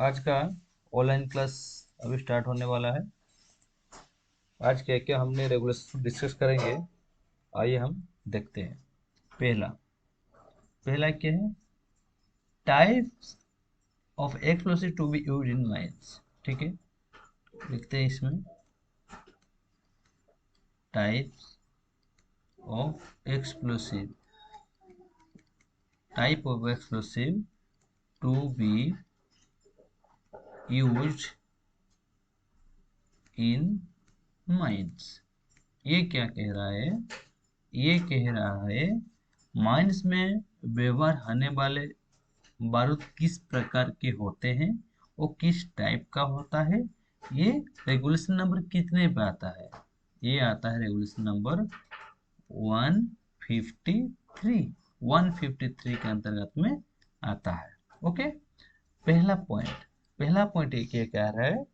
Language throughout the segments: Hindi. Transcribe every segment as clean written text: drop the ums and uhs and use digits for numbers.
आज का ऑनलाइन क्लास अभी स्टार्ट होने वाला है। आज क्या क्या हमने रेगुलेशन डिस्कस करेंगे, आइए हम देखते हैं। पहला पहला क्या है? Types of explosive to be used in mines. ठीक है, लिखते हैं इसमें types of explosive, type of explosive to be used in mines. ये क्या कह रहा है? ये कह रहा है माइंस में व्यवहार होने वाले बारूद किस प्रकार के होते हैं, वो किस टाइप का होता है। ये रेगुलेशन नंबर कितने पे आता है? ये आता है रेगुलेशन नंबर 153। 153 के अंतर्गत में आता है। ओके, पहला पॉइंट ये क्या कह रहा है?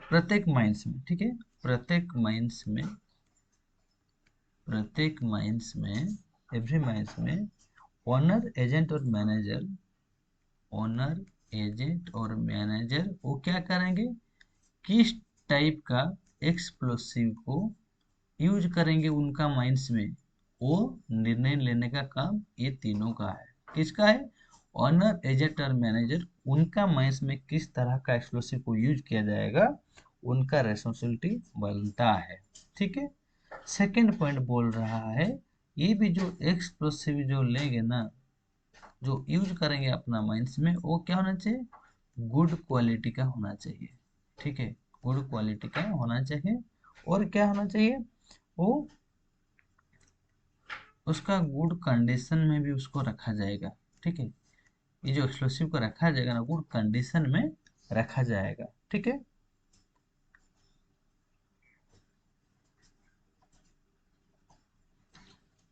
प्रत्येक माइंस में, ठीक है, प्रत्येक माइंस में एवरी माइंस में ओनर एजेंट और मैनेजर वो क्या करेंगे, किस टाइप का एक्सप्लोसिव को यूज करेंगे उनका माइंस में, वो निर्णय लेने का काम ये तीनों का है। किसका है? ओनर एजेंट और मैनेजर, उनका माइंस में किस तरह का एक्सप्लोसिव को यूज किया जाएगा, उनका रेस्पॉन्सिबिलिटी बनता है। ठीक है, सेकंड पॉइंट बोल रहा है ये भी जो एक्सप्लोसिव जो लेंगे ना, जो यूज करेंगे अपना माइंस में, वो क्या होना चाहिए? गुड क्वालिटी का होना चाहिए। ठीक है, गुड क्वालिटी का होना चाहिए। और क्या होना चाहिए? वो उसका गुड कंडीशन में भी उसको रखा जाएगा। ठीक है, ये जो एक्सप्लोसिव को रखा जाएगा ना, गुड कंडीशन में रखा जाएगा। ठीक है,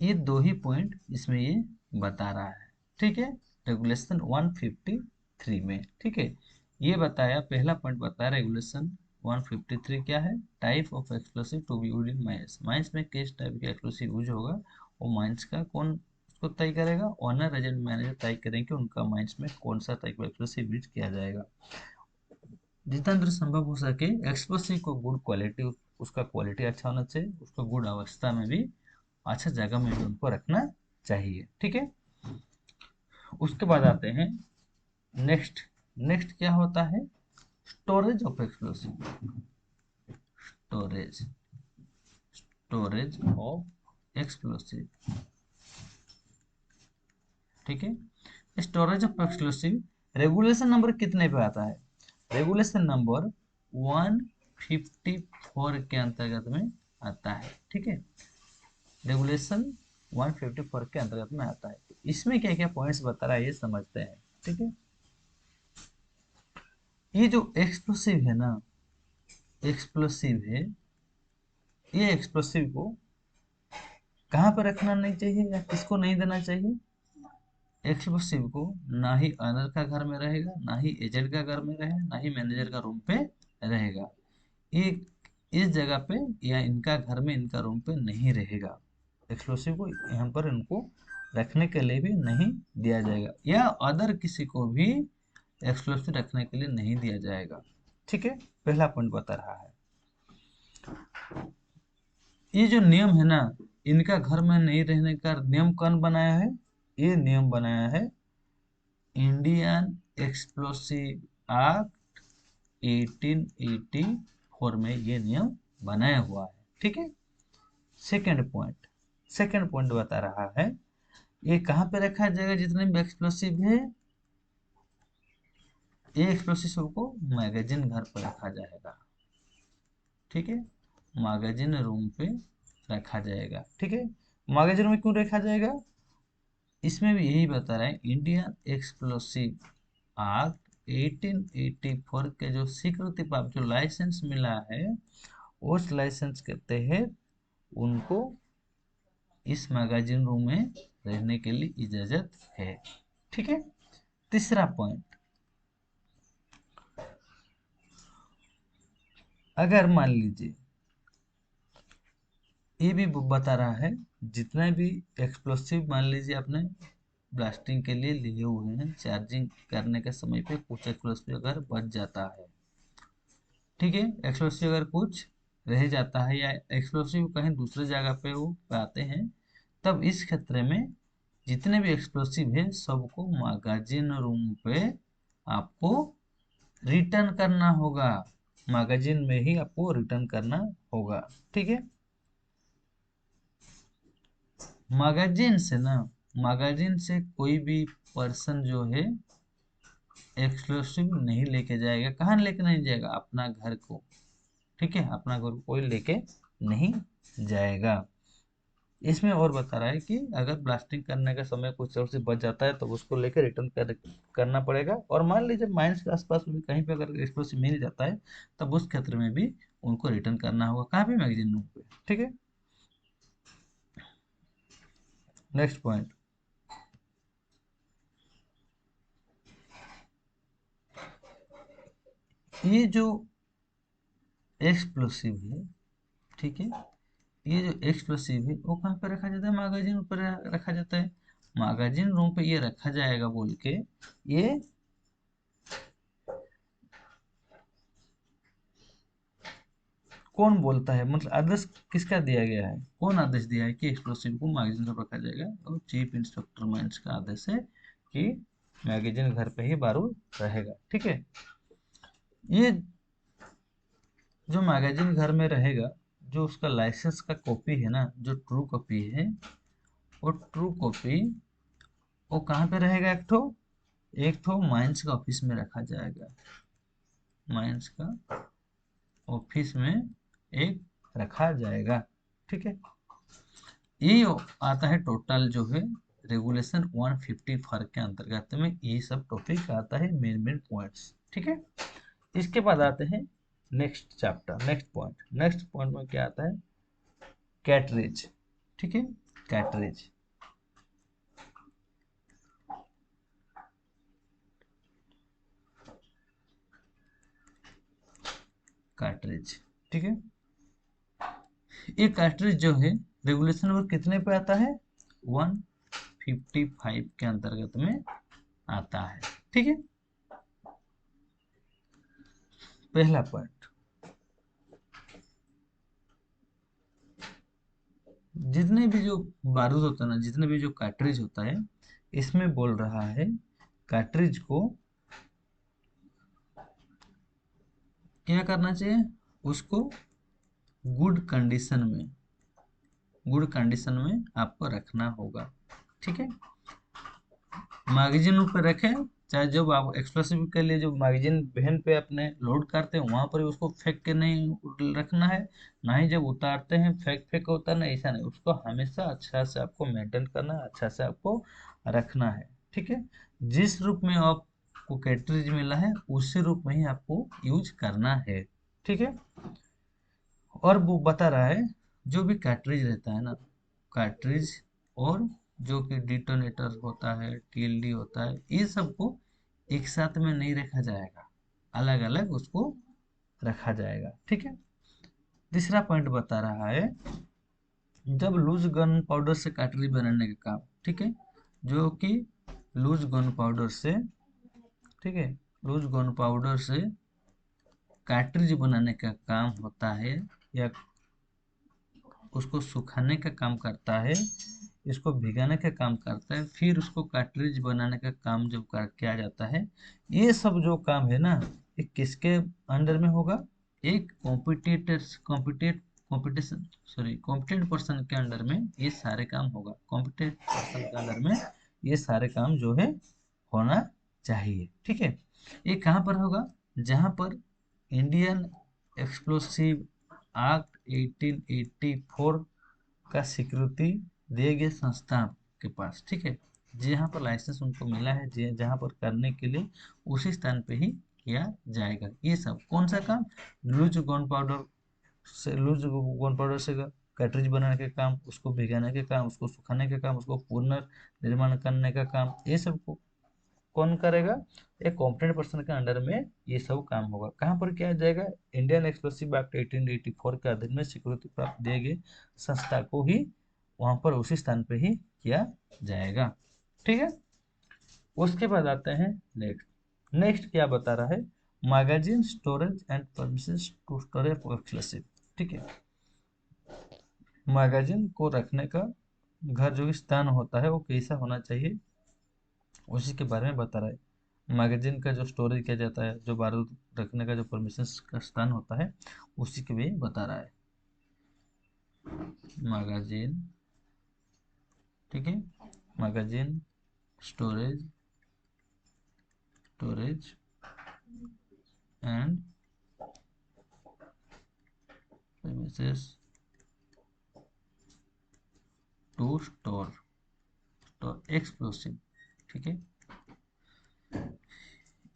ये दो ही पॉइंट इसमें ये बता रहा है। ठीक है, रेगुलेशन 153 में। ठीक है, ये बताया, पहला पॉइंट बताया रेगुलेशन 153 क्या है? Type of explosive to be used in mines. Mines में किस टाइप के एक्सप्लोसिव यूज होगा, वो माइंस का कौन उसको तय करेगा? ओनर एजेंट मैनेजर तय करेंगे उनका माइंस में कौन सा टाइप का एक्सप्लोसिव यूज किया जाएगा। जितना दूर संभव हो सके एक्सप्लोसिव को गुड क्वालिटी, उसका क्वालिटी अच्छा होना चाहिए, उसको गुड अवस्था में भी, अच्छा जगह में भी उनको रखना चाहिए। ठीक है, उसके बाद आते हैं नेक्स्ट। नेक्स्ट क्या होता है? Storage of explosive. Storage storage of explosive. ठीक है, storage of explosive regulation number कितने पे आता है? रेगुलेशन नंबर 154 के अंतर्गत में आता है। ठीक है, रेगुलेशन 154 के अंतर्गत में आता है। तो इसमें क्या क्या पॉइंट्स बता रहा है ये समझते हैं। ठीक है, ये जो एक्सप्लोसिव है ना, एक्सप्लोसिव है, ये एक्सप्लोसिव को कहाँ पर रखना नहीं चाहिए या किसको नहीं देना चाहिए? एक्सप्लोसिव को ना ही ऑनर का घर में रहेगा, ना ही एजेंट का घर में रहेगा, ना ही मैनेजर का रूम पे रहेगा। ये इस जगह पे या इनका घर में, इनका रूम पे नहीं रहेगा। एक्सप्लोसिव को यहाँ पर इनको रखने के लिए भी नहीं दिया जाएगा, या अदर किसी को भी एक्सक्लूसिव रखने के लिए नहीं दिया जाएगा। ठीक है, पहला पॉइंट बता रहा है। ये जो नियम है ना, इनका घर में नहीं रहने का नियम कौन बनाया है? ये नियम बनाया है इंडियन एक्सप्लोसिव एक्ट 1884 में, ये नियम बनाया हुआ है। ठीक है, सेकंड पॉइंट बता रहा है ये कहाँ पे रखा जाएगा? जितने भी एक्सप्लोसिव है, ये एक्सप्लोसिव को मैगजीन घर पर रखा जाएगा। ठीक है, मैगजीन रूम पे रखा जाएगा। ठीक है, मैगजीन में क्यों रखा जाएगा? इसमें भी यही बता रहा है इंडियन एक्सप्लोसिव एक्ट 1884 के जो स्वीकृति प्राप्त जो लाइसेंस मिला है, उस लाइसेंस के तहत उनको इस मैगजीन रूम में रहने के लिए इजाजत है। ठीक है, तीसरा पॉइंट, अगर मान लीजिए, ये भी बता रहा है जितना भी एक्सप्लोसिव मान लीजिए आपने ब्लास्टिंग के लिए लिए हुए हैं, चार्जिंग करने के समय पे कुछ एक्सप्लोसिव अगर बच जाता है, ठीक है, एक्सप्लोसिव अगर कुछ रह जाता है या एक्सप्लोसिव कहीं दूसरी जगह पे वो पाते हैं, तब इस खतरे में जितने भी एक्सप्लोसिव है सबको मैगजीन रूम पे आपको रिटर्न करना होगा, मैगजीन में ही आपको रिटर्न करना होगा, ठीक है। मैगजीन से ना, मैगजीन से कोई भी पर्सन जो है एक्सप्लोसिव नहीं लेके जाएगा, कहाँ लेके नहीं जाएगा, अपना घर को, ठीक है, अपना घर को कोई लेके नहीं जाएगा। इसमें और बता रहा है कि अगर ब्लास्टिंग करने का समय कुछ और से बच जाता है तो उसको लेकर करना पड़ेगा, और मान लीजिए माइंस के आसपास में कहीं पे अगर एक्सप्लोसिव मिल जाता है तब उस क्षेत्र में भी उनको रिटर्न करना होगा, कहाँ पे, मैगजीन रूम पे, ठीक है। नेक्स्ट पॉइंट, ये जो एक्सप्लोसिव है, ठीक है, ये जो एक्सप्लोसिव है वो कहाँ पे रखा जाता है, मैगजीन पर रखा जाता है, मैगजीन रूम पे ये रखा जाएगा बोल के ये कौन बोलता है, मतलब आदेश किसका दिया गया है, कौन आदेश दिया है कि एक्सप्लोसिव को मैगजीन में रखा जाएगा, और चीफ इंस्पेक्टर माइंस का आदेश है कि मैगजीन घर पे ही बारूद रहेगा, ठीक है। ये जो मैगजीन घर में रहेगा, जो उसका लाइसेंस का कॉपी है ना, जो ट्रू कॉपी है, वो ट्रू कॉपी वो कहाँ पे रहेगा, एक ठो माइंस का ऑफिस में रखा जाएगा, माइंस का ऑफिस में एक रखा जाएगा, ठीक है। ये आता है टोटल जो है रेगुलेशन 154 के अंतर्गत में, ये सब टॉपिक आता है, मेन मेन पॉइंट्स, ठीक है। इसके बाद आते हैं नेक्स्ट चैप्टर, नेक्स्ट पॉइंट में क्या आता है, कैटरेज, ठीक है, कैटरेज, कार्ट्रिज, ठीक है। ये कार्ट्रिज जो है रेगुलेशन नंबर कितने पे आता है, 155 के अंतर्गत में आता है, ठीक है। पहला पॉइंट, जितने भी जो बारूद होता है ना, जितने भी जो कार्ट्रिज होता है, इसमें बोल रहा है कार्ट्रिज को क्या करना चाहिए, उसको गुड कंडीशन में, गुड कंडीशन में आपको रखना होगा, ठीक है। मैगजीन पर रखें, चाहे जब आप एक्सप्लोसिव के लिए जो मैगजीन वैन पे अपने लोड करते हैं वहां पर ही उसको फेंक के नहीं रखना है, ना ही जब उतारते हैं फेंक फेंक के उतारना, ऐसा नहीं, उसको हमेशा अच्छा से आपको मेंटेन करना है, अच्छा से आपको रखना है, ठीक है। जिस रूप में आपको कैटरेज मिला है उसी रूप में ही आपको यूज करना है, ठीक है। और वो बता रहा है जो भी कार्ट्रिज रहता है ना, कार्ट्रिज और जो कि डिटोनेटर होता है, टीएलडी होता है, ये सबको एक साथ में नहीं रखा जाएगा, अलग अलग उसको रखा जाएगा, ठीक है। तीसरा पॉइंट बता रहा है जब लूज गन पाउडर से कार्ट्रिज बनाने का काम, ठीक है, जो कि लूज गन पाउडर से, ठीक है, लूज गन पाउडर से कार्ट्रिज बनाने का काम होता है या उसको सुखाने का काम करता है, इसको भिगाने का काम करता है, फिर उसको कार्ट्रिज बनाने का काम जब किया जाता है, ये सब जो काम है ना, ये किसके अंडर में होगा, एक competitors competition sorry competent person के अंडर में ये सारे काम होगा, कॉम्पिटेंट पर्सन के अंडर में ये सारे काम जो है होना चाहिए, ठीक है। ये कहाँ पर होगा, जहाँ पर इंडियन एक्सप्लोसिव एक्ट 1884 का स्वीकृति दिए गए संस्था के पास, ठीक है, जहाँ पर लाइसेंस उनको मिला है, जहाँ पर करने के लिए उसी स्थान पे ही किया जाएगा। ये सब कौन सा काम, loose gun powder loose gun powder से कैटरेज बनाने के काम, उसको भिगाने के काम, उसको सुखाने के काम, उसको पुनर्निर्माण करने का काम, ये सब को कौन करेगा, एक कॉम्पिटेंट पर्सन के अंडर में ये सब काम होगा। कहाँ पर किया जाएगा, इंडियन एक्सप्लोसिव एक्ट 1884 के अधीन में स्वीकृति प्राप्त दिए गए संस्था को ही वहां पर उसी स्थान पे ही किया जाएगा, ठीक है। उसके बाद आते हैं नेक्स्ट। नेक्स्ट क्या बता रहा है, magazine storage and permissions to storage exclusive. ठीक है, मैगजीन को रखने का घर जो स्थान होता है वो कैसा होना चाहिए, उसी के बारे में बता रहा है। मैगजीन का जो स्टोरेज किया जाता है, जो बारूद रखने का जो परमिशन का स्थान होता है, उसी के भी बता रहा है। मैगजीन, ठीक है, magazine storage and premises to store explosive. ठीक है,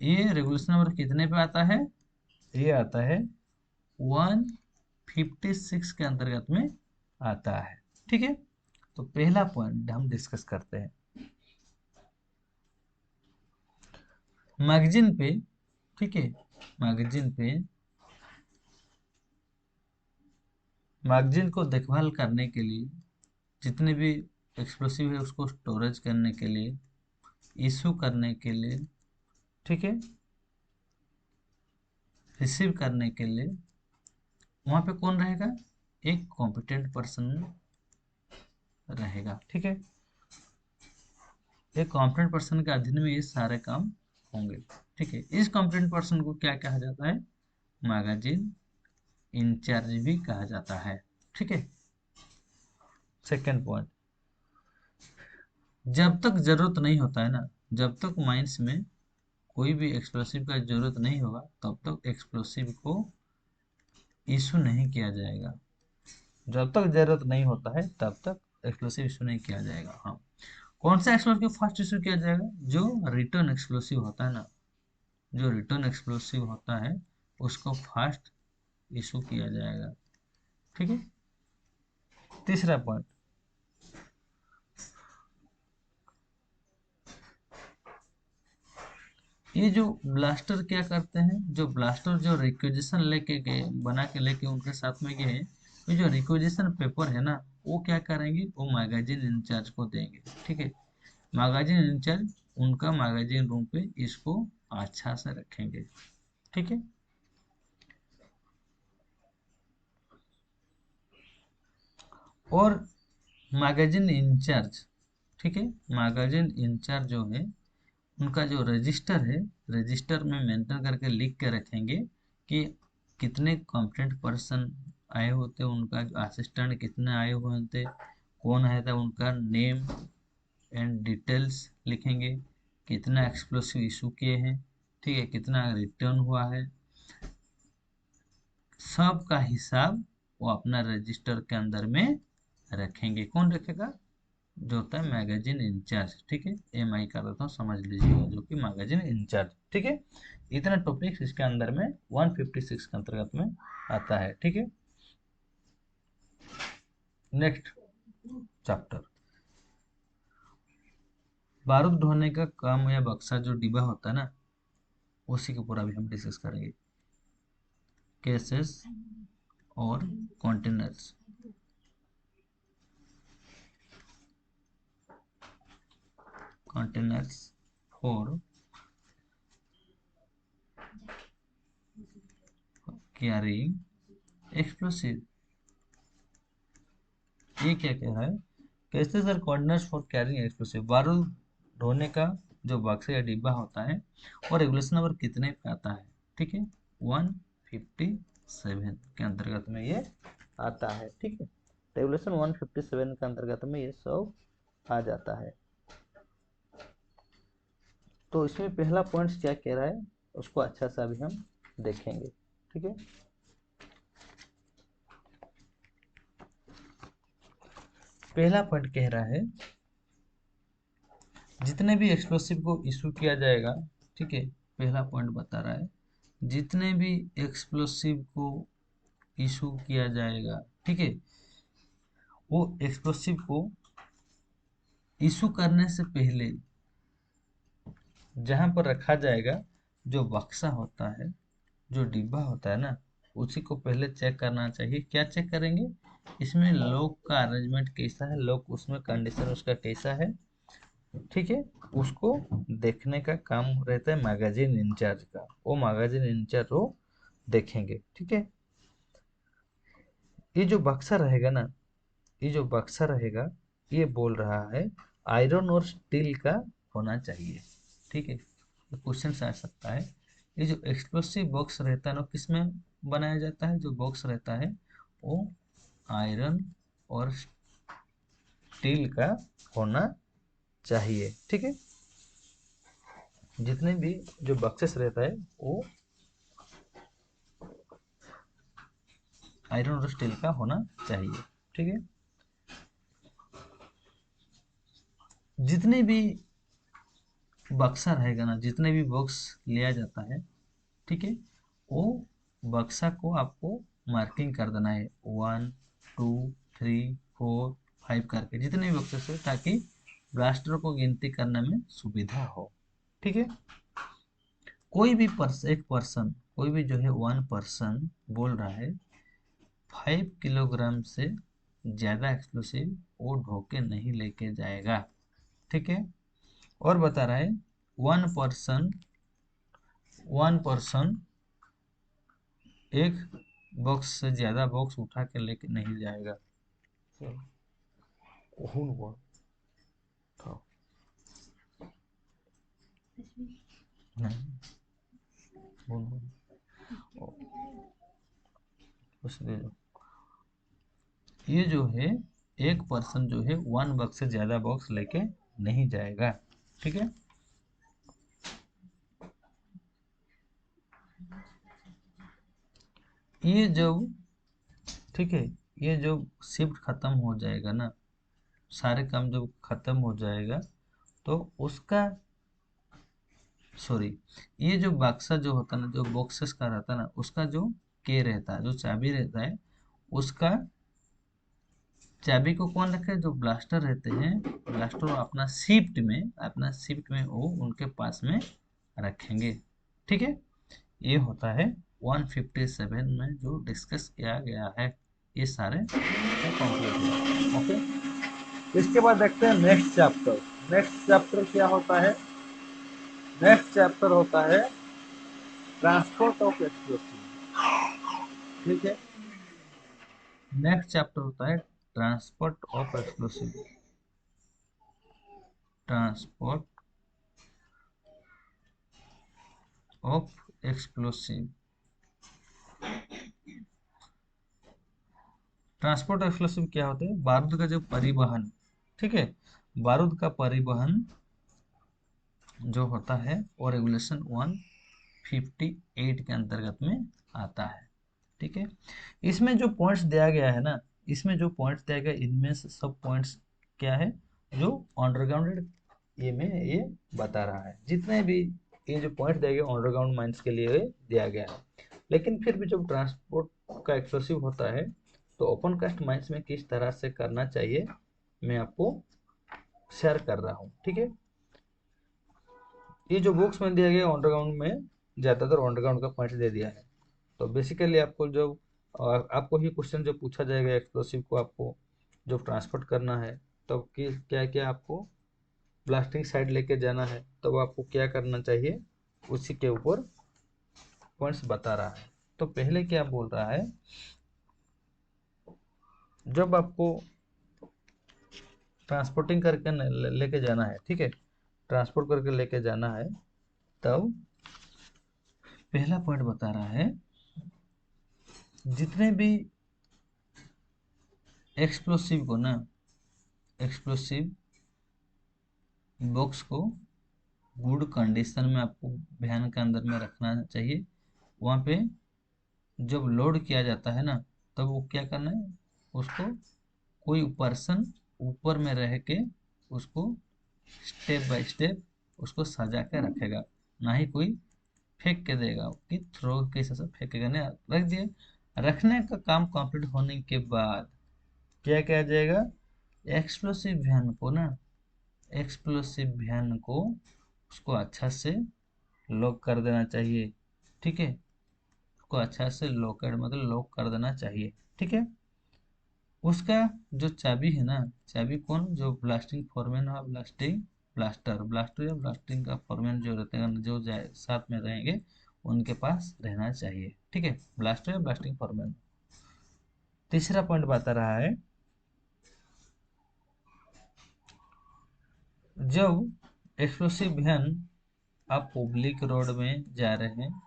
ये रेगुलेशन नंबर कितने पे आता है, ये आता है 156 के अंतर्गत में आता है। ठीक है, तो पहला पॉइंट हम डिस्कस करते हैं मैगजीन पे। ठीक है, मैगजीन पे, मैगजीन को देखभाल करने के लिए, जितने भी एक्सप्लोसिव है उसको स्टोरेज करने के लिए, इशू करने के लिए, ठीक है, रिसीव करने के लिए, वहाँ पे कौन रहेगा, एक कॉम्पिटेंट पर्सन रहेगा। ठीक है, एक कॉम्पिटेंट पर्सन के अधीन में ये सारे काम होंगे। ठीक है, इस कॉम्पिटेंट पर्सन को क्या कहा जाता है, मैगजीन इंचार्ज भी कहा जाता है। ठीक है, सेकेंड पॉइंट, जब तक जरूरत नहीं होता है ना, जब तक माइंस में कोई भी एक्सप्लोसिव का जरूरत नहीं होगा, तब तक एक्सप्लोसिव को इशू नहीं किया जाएगा। जब तक जरूरत नहीं होता है तब तक एक्सप्लोसिव इशू नहीं किया जाएगा। हाँ, कौन सा एक्सप्लोसिव फर्स्ट इशू किया जाएगा, जो रिटर्न एक्सप्लोसिव होता है ना, जो रिटर्न एक्सप्लोसिव होता है उसको फर्स्ट इशू किया जाएगा। ठीक है, तीसरा पॉइंट, ये जो ब्लास्टर क्या करते हैं, जो ब्लास्टर जो रिक्वेजिशन लेके गए, बना के लेके उनके साथ में गए, ये जो रिक्वेजिशन पेपर है ना, वो क्या करेंगे, वो मैगजीन इंचार्ज को देंगे। ठीक है, मैगजीन इंचार्ज उनका मैगजीन रूम पे इसको अच्छा से रखेंगे। ठीक है, और मैगजीन इंचार्ज, ठीक है, मैगजीन इंचार्ज जो है उनका जो रजिस्टर है, रजिस्टर में मेंटेन करके लिख के रखेंगे कि कितने कॉम्पिटेंट पर्सन आए होते, उनका जो असिस्टेंट कितने आए हुए होते, कौन है था, उनका नेम एंड डिटेल्स लिखेंगे, कितना एक्सप्लोसिव इशू किए हैं, ठीक है, कितना रिटर्न हुआ है, सब का हिसाब वो अपना रजिस्टर के अंदर में रखेंगे। कौन रखेगा, जो होता है मैगजीन इंचार्ज। ठीक है, एम आई कर देता हूँ, समझ लीजिएगा, जो कि मैगजीन इंचार्ज। ठीक है, इतना टॉपिक्स इसके अंदर में 156 के अंतर्गत में आता है। ठीक है, नेक्स्ट चैप्टर, बारूद ढोने का काम या बक्सा जो डिब्बा होता है ना, उसी के पूरा भी हम डिस्कस करेंगे। केसेस और containers, containers for carrying explosive. ये क्या कह रहा है, कैसे sir, containers for carrying explosive, बारूद ढोने का जो बक्सा या डिब्बा होता है, और रेगुलेशन नंबर कितने पे आता है, ठीक है, 157 के अंतर्गत में ये आता है। ठीक है, रेगुलेशन 157 के अंतर्गत में ये सब आ जाता है। तो इसमें पहला पॉइंट क्या कह रहा है, उसको अच्छा सा अभी हम देखेंगे। ठीक है, पहला पॉइंट कह रहा है, जितने भी एक्सप्लोसिव को इशू किया जाएगा, ठीक है, पहला पॉइंट बता रहा है, जितने भी एक्सप्लोसिव को इशू किया जाएगा, ठीक है, वो एक्सप्लोसिव को इशू करने से पहले जहां पर रखा जाएगा, जो बक्सा होता है, जो डिब्बा होता है ना, उसी को पहले चेक करना चाहिए। क्या चेक करेंगे, इसमें लॉक का अरेंजमेंट कैसा है, लॉक उसमें कंडीशन उसका कैसा है, ठीक है, उसको देखने का काम रहता है मैगजीन इंचार्ज का। वो मैगजीन इंचार्ज वो देखेंगे। ठीक है, ये जो बक्सा रहेगा ना, ये जो बक्सा रहेगा, ये बोल रहा है आयरन और स्टील का होना चाहिए। ठीक है, तो क्वेश्चन आ सकता है ये जो एक्सप्लोसिव बॉक्स रहता है ना, किस में बनाया जाता है? जो बॉक्स रहता है वो आयरन और स्टील का होना चाहिए। ठीक है, जितने भी जो बक्सेस रहता है वो आयरन और स्टील का होना चाहिए। ठीक है, जितने भी बक्सा रहेगा ना, जितने भी बॉक्स लिया जाता है, ठीक है, वो बक्सा को आपको मार्किंग कर देना है 1 2 3 4 5 करके, जितने भी बक्सेस है, ताकि ब्लास्टर को गिनती करने में सुविधा हो। ठीक है, कोई भी एक पर्सन, कोई भी जो है 1 पर्सन बोल रहा है 5 किलोग्राम से ज़्यादा एक्सप्लोसिव वो ढोके नहीं लेके जाएगा। ठीक है, और बता रहा है 1 पर्सन एक बॉक्स से ज़्यादा बॉक्स उठा के लेके नहीं जाएगा। नहीं, ये जो है एक पर्सन जो है 1 बॉक्स से ज़्यादा बॉक्स लेके नहीं जाएगा। ठीक है, ये जब, ठीक है, ये जब शिफ्ट खत्म हो जाएगा ना, सारे काम जब खत्म हो जाएगा तो उसका, सॉरी, ये जो बक्सा जो होता है ना, जो बॉक्सेस का रहता है ना, उसका जो के रहता है, जो चाबी रहता है, उसका चाबी को कौन रखे? जो ब्लास्टर रहते हैं, ब्लास्टर अपना शिफ्ट में वो उनके पास में रखेंगे। ठीक है, ये होता है 157 में जो डिस्कस किया गया है, ये सारे कंप्लीट है। ओके, इसके बाद देखते हैं नेक्स्ट चैप्टर। नेक्स्ट चैप्टर क्या होता है? नेक्स्ट चैप्टर होता है ट्रांसपोर्ट ऑफ एक्सप्लोसिव। ठीक है, नेक्स्ट चैप्टर होता है transport of explosive. Transport of explosive. Transport explosive क्या होते हैं? बारूद का जो परिवहन, ठीक है, बारूद का परिवहन जो होता है वो रेगुलेशन 158 के अंतर्गत में आता है। ठीक है, इसमें जो पॉइंट्स दिया गया है ना, इसमें जो पॉइंट्स दिया गया, इनमें से सब पॉइंट्स क्या है जो अंडरग्राउंड ये में ये बता रहा है। जितने भी ये जो पॉइंट दिया गया अंडरग्राउंड माइंस के लिए दिया गया है। लेकिन फिर भी जब ट्रांसपोर्ट का एक्सप्लोसिव होता है तो ओपन कास्ट माइंस में किस तरह से करना चाहिए मैं आपको शेयर कर रहा हूँ। ठीक है, ये जो बुक्स में दिया गया अंडरग्राउंड में ज़्यादातर अंडरग्राउंड का पॉइंट दे दिया है। तो बेसिकली आपको जो आपको ही क्वेश्चन जो पूछा जाएगा एक्सप्लोसिव को आपको जो ट्रांसपोर्ट करना है, तो कि क्या क्या आपको ब्लास्टिंग साइड लेके जाना है, तो आपको क्या करना चाहिए, उसी के ऊपर पॉइंट्स बता रहा है। तो पहले क्या बोल रहा है, जब आपको ट्रांसपोर्टिंग करके लेके जाना है, ठीक है, ट्रांसपोर्ट करके लेके जाना है, तब पहला पॉइंट बता रहा है जितने भी एक्सप्लोसिव को ना, एक्सप्लोसिव बॉक्स को गुड कंडीशन में आपको वैन के अंदर में रखना चाहिए। वहाँ पे जब लोड किया जाता है ना, तब वो क्या करना है, उसको कोई पर्सन ऊपर में रह के उसको स्टेप बाय स्टेप उसको सजा के रखेगा, ना ही कोई फेंक के देगा कि थ्रो के हिसाब से फेंकेगा नहीं, रख दिए। रखने का काम कंप्लीट होने के बाद क्या किया जाएगा, एक्सप्लोसिव वैन को ना, एक्सप्लोसिव वैन को उसको अच्छा से लॉक कर देना चाहिए। ठीक है, उसको अच्छा से लॉकेट मतलब लॉक कर देना चाहिए। ठीक है, उसका जो चाबी है ना, चाबी कौन, जो ब्लास्टिंग फॉरमैन है, ब्लास्टिंग ब्लास्टर, ब्लास्टर या ब्लास्टिंग का फॉर्मेट जो रहते हैं, जो साथ में रहेंगे उनके पास रहना चाहिए। ठीक है, ब्लास्टर या ब्लास्टिंग फॉर्मेट। तीसरा पॉइंट बता रहा है, जब एक्सप्लोसिव वैन आप पब्लिक रोड में जा रहे हैं,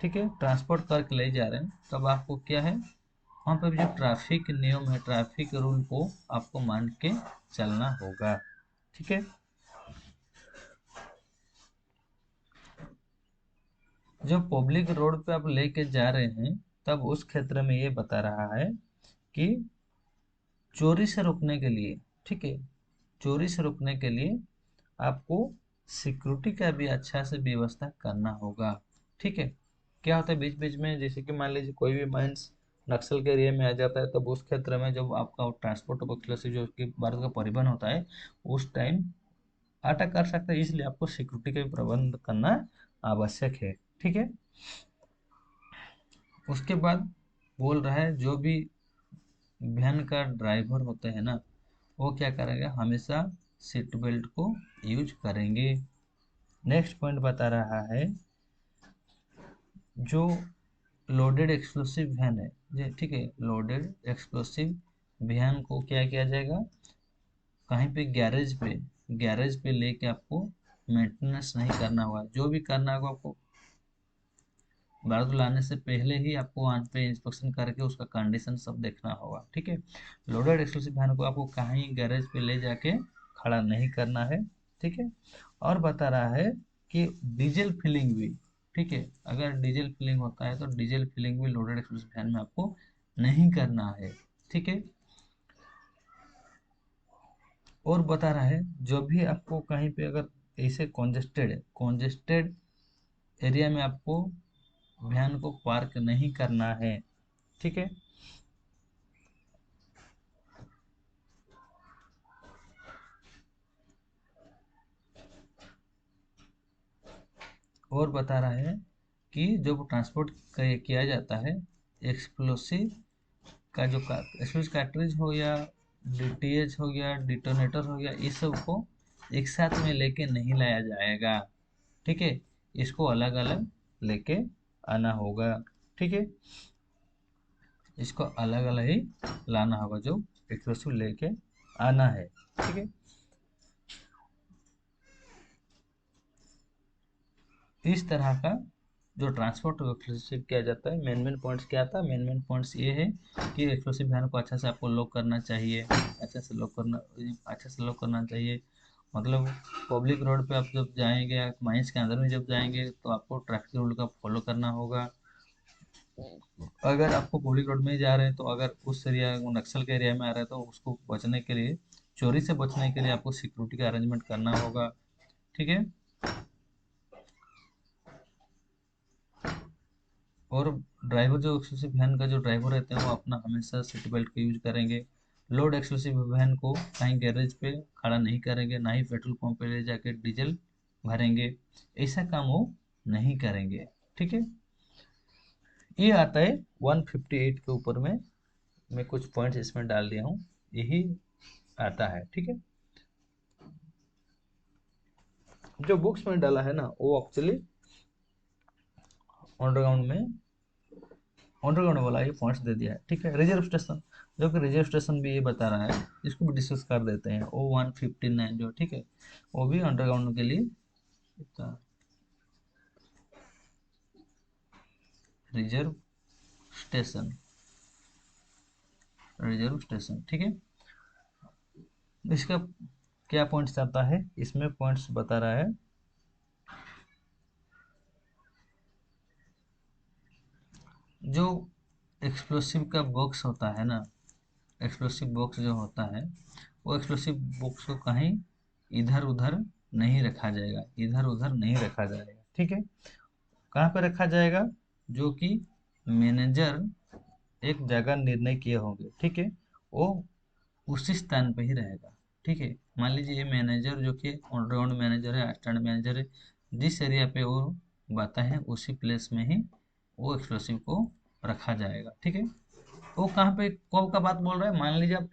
ठीक है, ट्रांसपोर्ट करके ले जा रहे हैं, तब आपको क्या है, वहाँ पर जो ट्रैफिक नियम है, ट्रैफिक रूल को आपको मान के चलना होगा। ठीक है, जब पब्लिक रोड पे आप लेके जा रहे हैं, तब उस क्षेत्र में ये बता रहा है कि चोरी से रोकने के लिए, ठीक है, चोरी से रोकने के लिए आपको सिक्योरिटी का भी अच्छा से व्यवस्था करना होगा। ठीक है, क्या होता है, बीच बीच में जैसे कि मान लीजिए कोई भी माइंस नक्सल के एरिया में आ जाता है, तब उस क्षेत्र में जब आपका ट्रांसपोर्ट एक्सप्लोसिव जो कि भारत का परिवहन होता है, उस टाइम अटक कर सकता है, इसलिए आपको सिक्योरिटी का भी प्रबंध करना आवश्यक है। ठीक है, उसके बाद बोल रहा है, जो भी वैन का ड्राइवर होते हैं ना, वो क्या करेंगे, हमेशा सीट बेल्ट को यूज करेंगे। नेक्स्ट पॉइंट बता रहा है, जो लोडेड एक्सप्लोसिव वैन है, ये ठीक है, लोडेड एक्सप्लोसिव वैन को क्या किया जाएगा, कहीं पे गैरेज पे लेके आपको मेंटेनेंस नहीं करना होगा। जो भी करना होगा आपको भारत लाने से पहले ही आपको वहाँ पे इंस्पेक्शन करके उसका कंडीशन सब देखना होगा। ठीक है, लोडेड एक्सप्लोसिव वैन को आपको कहीं गैरेज पे ले जाके खड़ा नहीं करना है। ठीक है, और बता रहा है कि डीजल फिलिंग भी, ठीक है, अगर डीजल फिलिंग होता है तो डीजल फिलिंग भी लोडेड एक्सप्लोसिव वैन में आपको नहीं करना है। ठीक है, और बता रहा है, जो भी आपको कहीं पे अगर ऐसे कॉन्जेस्टेड एरिया में आपको वैन को पार्क नहीं करना है। ठीक है, और बता रहा है कि जब ट्रांसपोर्ट किया जाता है, एक्सप्लोसिव का जो एक्सप्लोसिव कार्ट्रिज हो या डीटीएच हो गया, डिटोनेटर हो गया, इस सब को एक साथ में लेके नहीं लाया जाएगा। ठीक है, इसको अलग अलग लेके आना होगा। ठीक है, इसको अलग अलग ही लाना होगा, जो एक्सप्लोसिव लेके आना है। ठीक है, इस तरह का जो ट्रांसपोर्ट एक्सप्लोसिव किया जाता है, मेन पॉइंट्स क्या था, मेन पॉइंट्स ये है कि एक्सप्लोसिव वैन को अच्छा से आपको लॉक करना चाहिए, अच्छा से लॉक करना चाहिए। मतलब पब्लिक रोड पे आप जब जाएंगे, माइंस के अंदर में जब जाएंगे, तो आपको ट्रैफिक रूल का फॉलो करना होगा। अगर आपको पब्लिक रोड में ही जा रहे हैं, तो अगर उस एरिया नक्सल के एरिया में आ रहे हैं, तो उसको बचने के लिए, चोरी से बचने के लिए आपको सिक्योरिटी का अरेंजमेंट करना होगा। ठीक है, और ड्राइवर जो एक्सक्लूसिव वैन का जो ड्राइवर रहते हैं, वो अपना हमेशा सीट बेल्ट का यूज करेंगे। लोड एक्सक्लूसिव वैन को कहीं गैरेज पे खड़ा नहीं करेंगे, ना ही पेट्रोल पंप पे ले जाके डीजल भरेंगे, ऐसा काम वो नहीं करेंगे। ठीक है, ये आता है 158 के ऊपर में, मैं कुछ पॉइंट्स इसमें डाल दिया हूँ, यही आता है। ठीक है, जो बुक्स में डाला है ना, वो एक्चुअली अंडरग्राउंड में अंडरग्राउंड वाला ये पॉइंट्स दे दिया है। ठीक है, रिजर्व स्टेशन, जो कि रिजर्व स्टेशन भी ये बता रहा है, इसको भी डिस्कस कर देते हैं। ओ 159 जो, ठीक है, वो भी अंडरग्राउंड के लिए रिजर्व स्टेशन, रिजर्व स्टेशन। ठीक है, इसका क्या पॉइंट्स आता है, इसमें पॉइंट्स बता रहा है, जो एक्सप्लोसिव का बॉक्स होता है ना, एक्सप्लोसिव बॉक्स जो होता है, वो एक्सप्लोसिव बॉक्स को कहीं इधर उधर नहीं रखा जाएगा, इधर उधर नहीं रखा जाएगा। ठीक है, कहाँ पे रखा जाएगा, जो कि मैनेजर एक जगह निर्णय किए होंगे, ठीक है, वो उसी स्थान पे ही रहेगा। ठीक है, मान लीजिए ये मैनेजर जो कि ऑलराउंड मैनेजर है, असिस्टेंट मैनेजर है, जिस एरिया पे वो बताए हैं उसी प्लेस में ही वो एक्सप्लोसिव को रखा जाएगा। ठीक है, वो कहाँ पे कब का बात बोल रहा है, मान लीजिए आप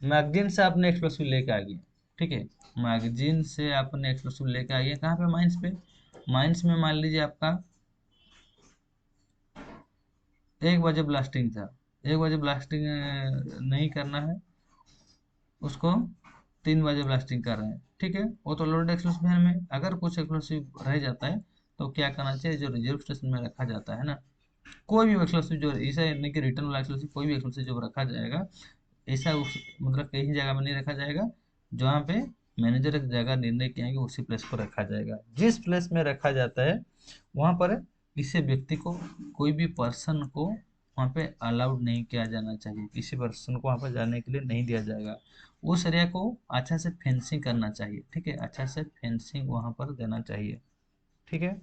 मैगजीन से आपने एक्सप्लोसिव लेके आ गए, ठीक है, मैगजीन से आपने एक्सप्लोसिव लेके आइए कहाँ पे, माइंस पे। माइंस में मान लीजिए आपका 1 बजे ब्लास्टिंग था, 1 बजे ब्लास्टिंग नहीं करना है उसको, 3 बजे ब्लास्टिंग कर रहे हैं, ठीक है। वो तो लोडेड एक्सप्लोसिव वैन में अगर कुछ एक्सप्लोसिव रह जाता है तो क्या करना चाहिए, जो रिजर्व स्टेशन में रखा जाता है ना, कोई भी एक्सप्लोसिव जो ऐसा नहीं कि रिटर्न वाला एक्सप्लोसिव, कोई भी एक्सप्लोसिव जो रखा जाएगा ऐसा उस मतलब कहीं जगह में नहीं रखा जाएगा, जहाँ पे मैनेजर एक जगह निर्णय किया है कि उसी प्लेस पर रखा जाएगा। जिस प्लेस में रखा जाता है वहाँ पर किसी व्यक्ति को, कोई भी पर्सन को वहाँ पे अलाउड नहीं किया जाना चाहिए, किसी पर्सन को वहाँ पर जाने के लिए नहीं दिया जाएगा। उस एरिया को अच्छा से फेंसिंग करना चाहिए, ठीक है, अच्छा से फेंसिंग वहाँ पर देना चाहिए, ठीक है।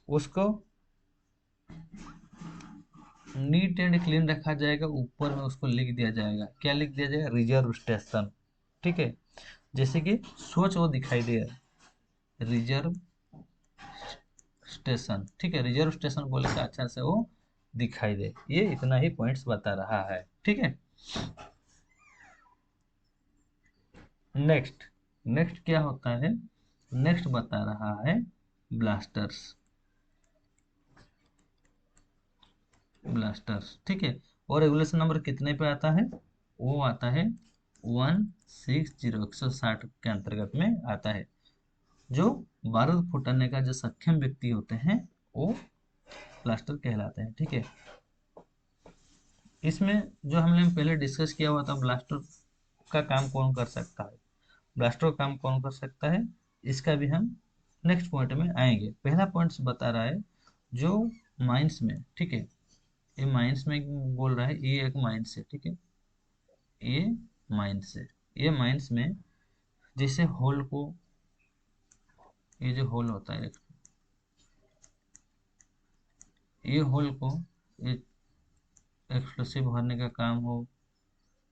उसको नीट एंड क्लीन रखा जाएगा, ऊपर में उसको लिख दिया जाएगा, क्या लिख दिया जाएगा, रिजर्व स्टेशन, ठीक है, जैसे कि सोच वो दिखाई दे, रिजर्व स्टेशन, ठीक है, रिजर्व स्टेशन बोले तो अच्छा से वो दिखाई दे। ये इतना ही पॉइंट्स बता रहा है, ठीक है। नेक्स्ट, नेक्स्ट क्या होता है, नेक्स्ट बता रहा है ब्लास्टर्स, ब्लास्टर्स, ठीक है। और रेगुलेशन नंबर कितने पे आता है, वो आता है 160, 160 के अंतर्गत में आता है। जो बारूद फुटाने का जो सक्षम व्यक्ति होते हैं वो ब्लास्टर कहलाते हैं, ठीक है। इसमें जो हमने पहले डिस्कस किया हुआ था, ब्लास्टर का काम कौन कर सकता है, ब्लास्टर का काम कौन कर सकता है, इसका भी हम नेक्स्ट पॉइंट में आएंगे। पहला पॉइंट बता रहा है जो माइंस में, ठीक है, ये माइंस में बोल रहा है, ये एक माइंस है, ठीक है, ये माइंस है। ये माइंस में जैसे होल को, ये जो होल होता है, ये होल को ये एक्सप्लोसिव भरने का काम हो,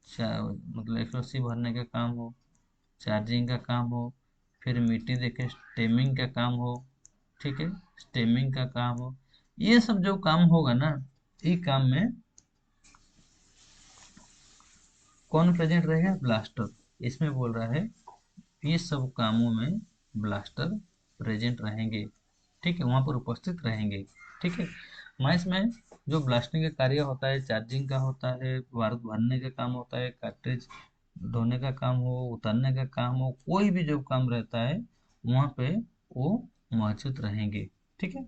मतलब एक्सप्लोसिव भरने का काम हो, चार्जिंग का काम हो, फिर मिट्टी देके स्टेमिंग का काम हो, ठीक है, स्टेमिंग का काम हो, ये सब जो काम होगा ना, ये काम में कौन प्रेजेंट रहेगा, ब्लास्टर। इसमें बोल रहा है ये सब कामों में ब्लास्टर प्रेजेंट रहेंगे, ठीक है, वहां पर उपस्थित रहेंगे, ठीक है। माइंस में जो ब्लास्टिंग का कार्य होता है, चार्जिंग का होता है, बारूद भरने का काम होता है, कार्ट्रिज धोने का काम हो, उतारने का काम हो, कोई भी जो काम रहता है वहाँ पे वो मौजूद रहेंगे, ठीक है।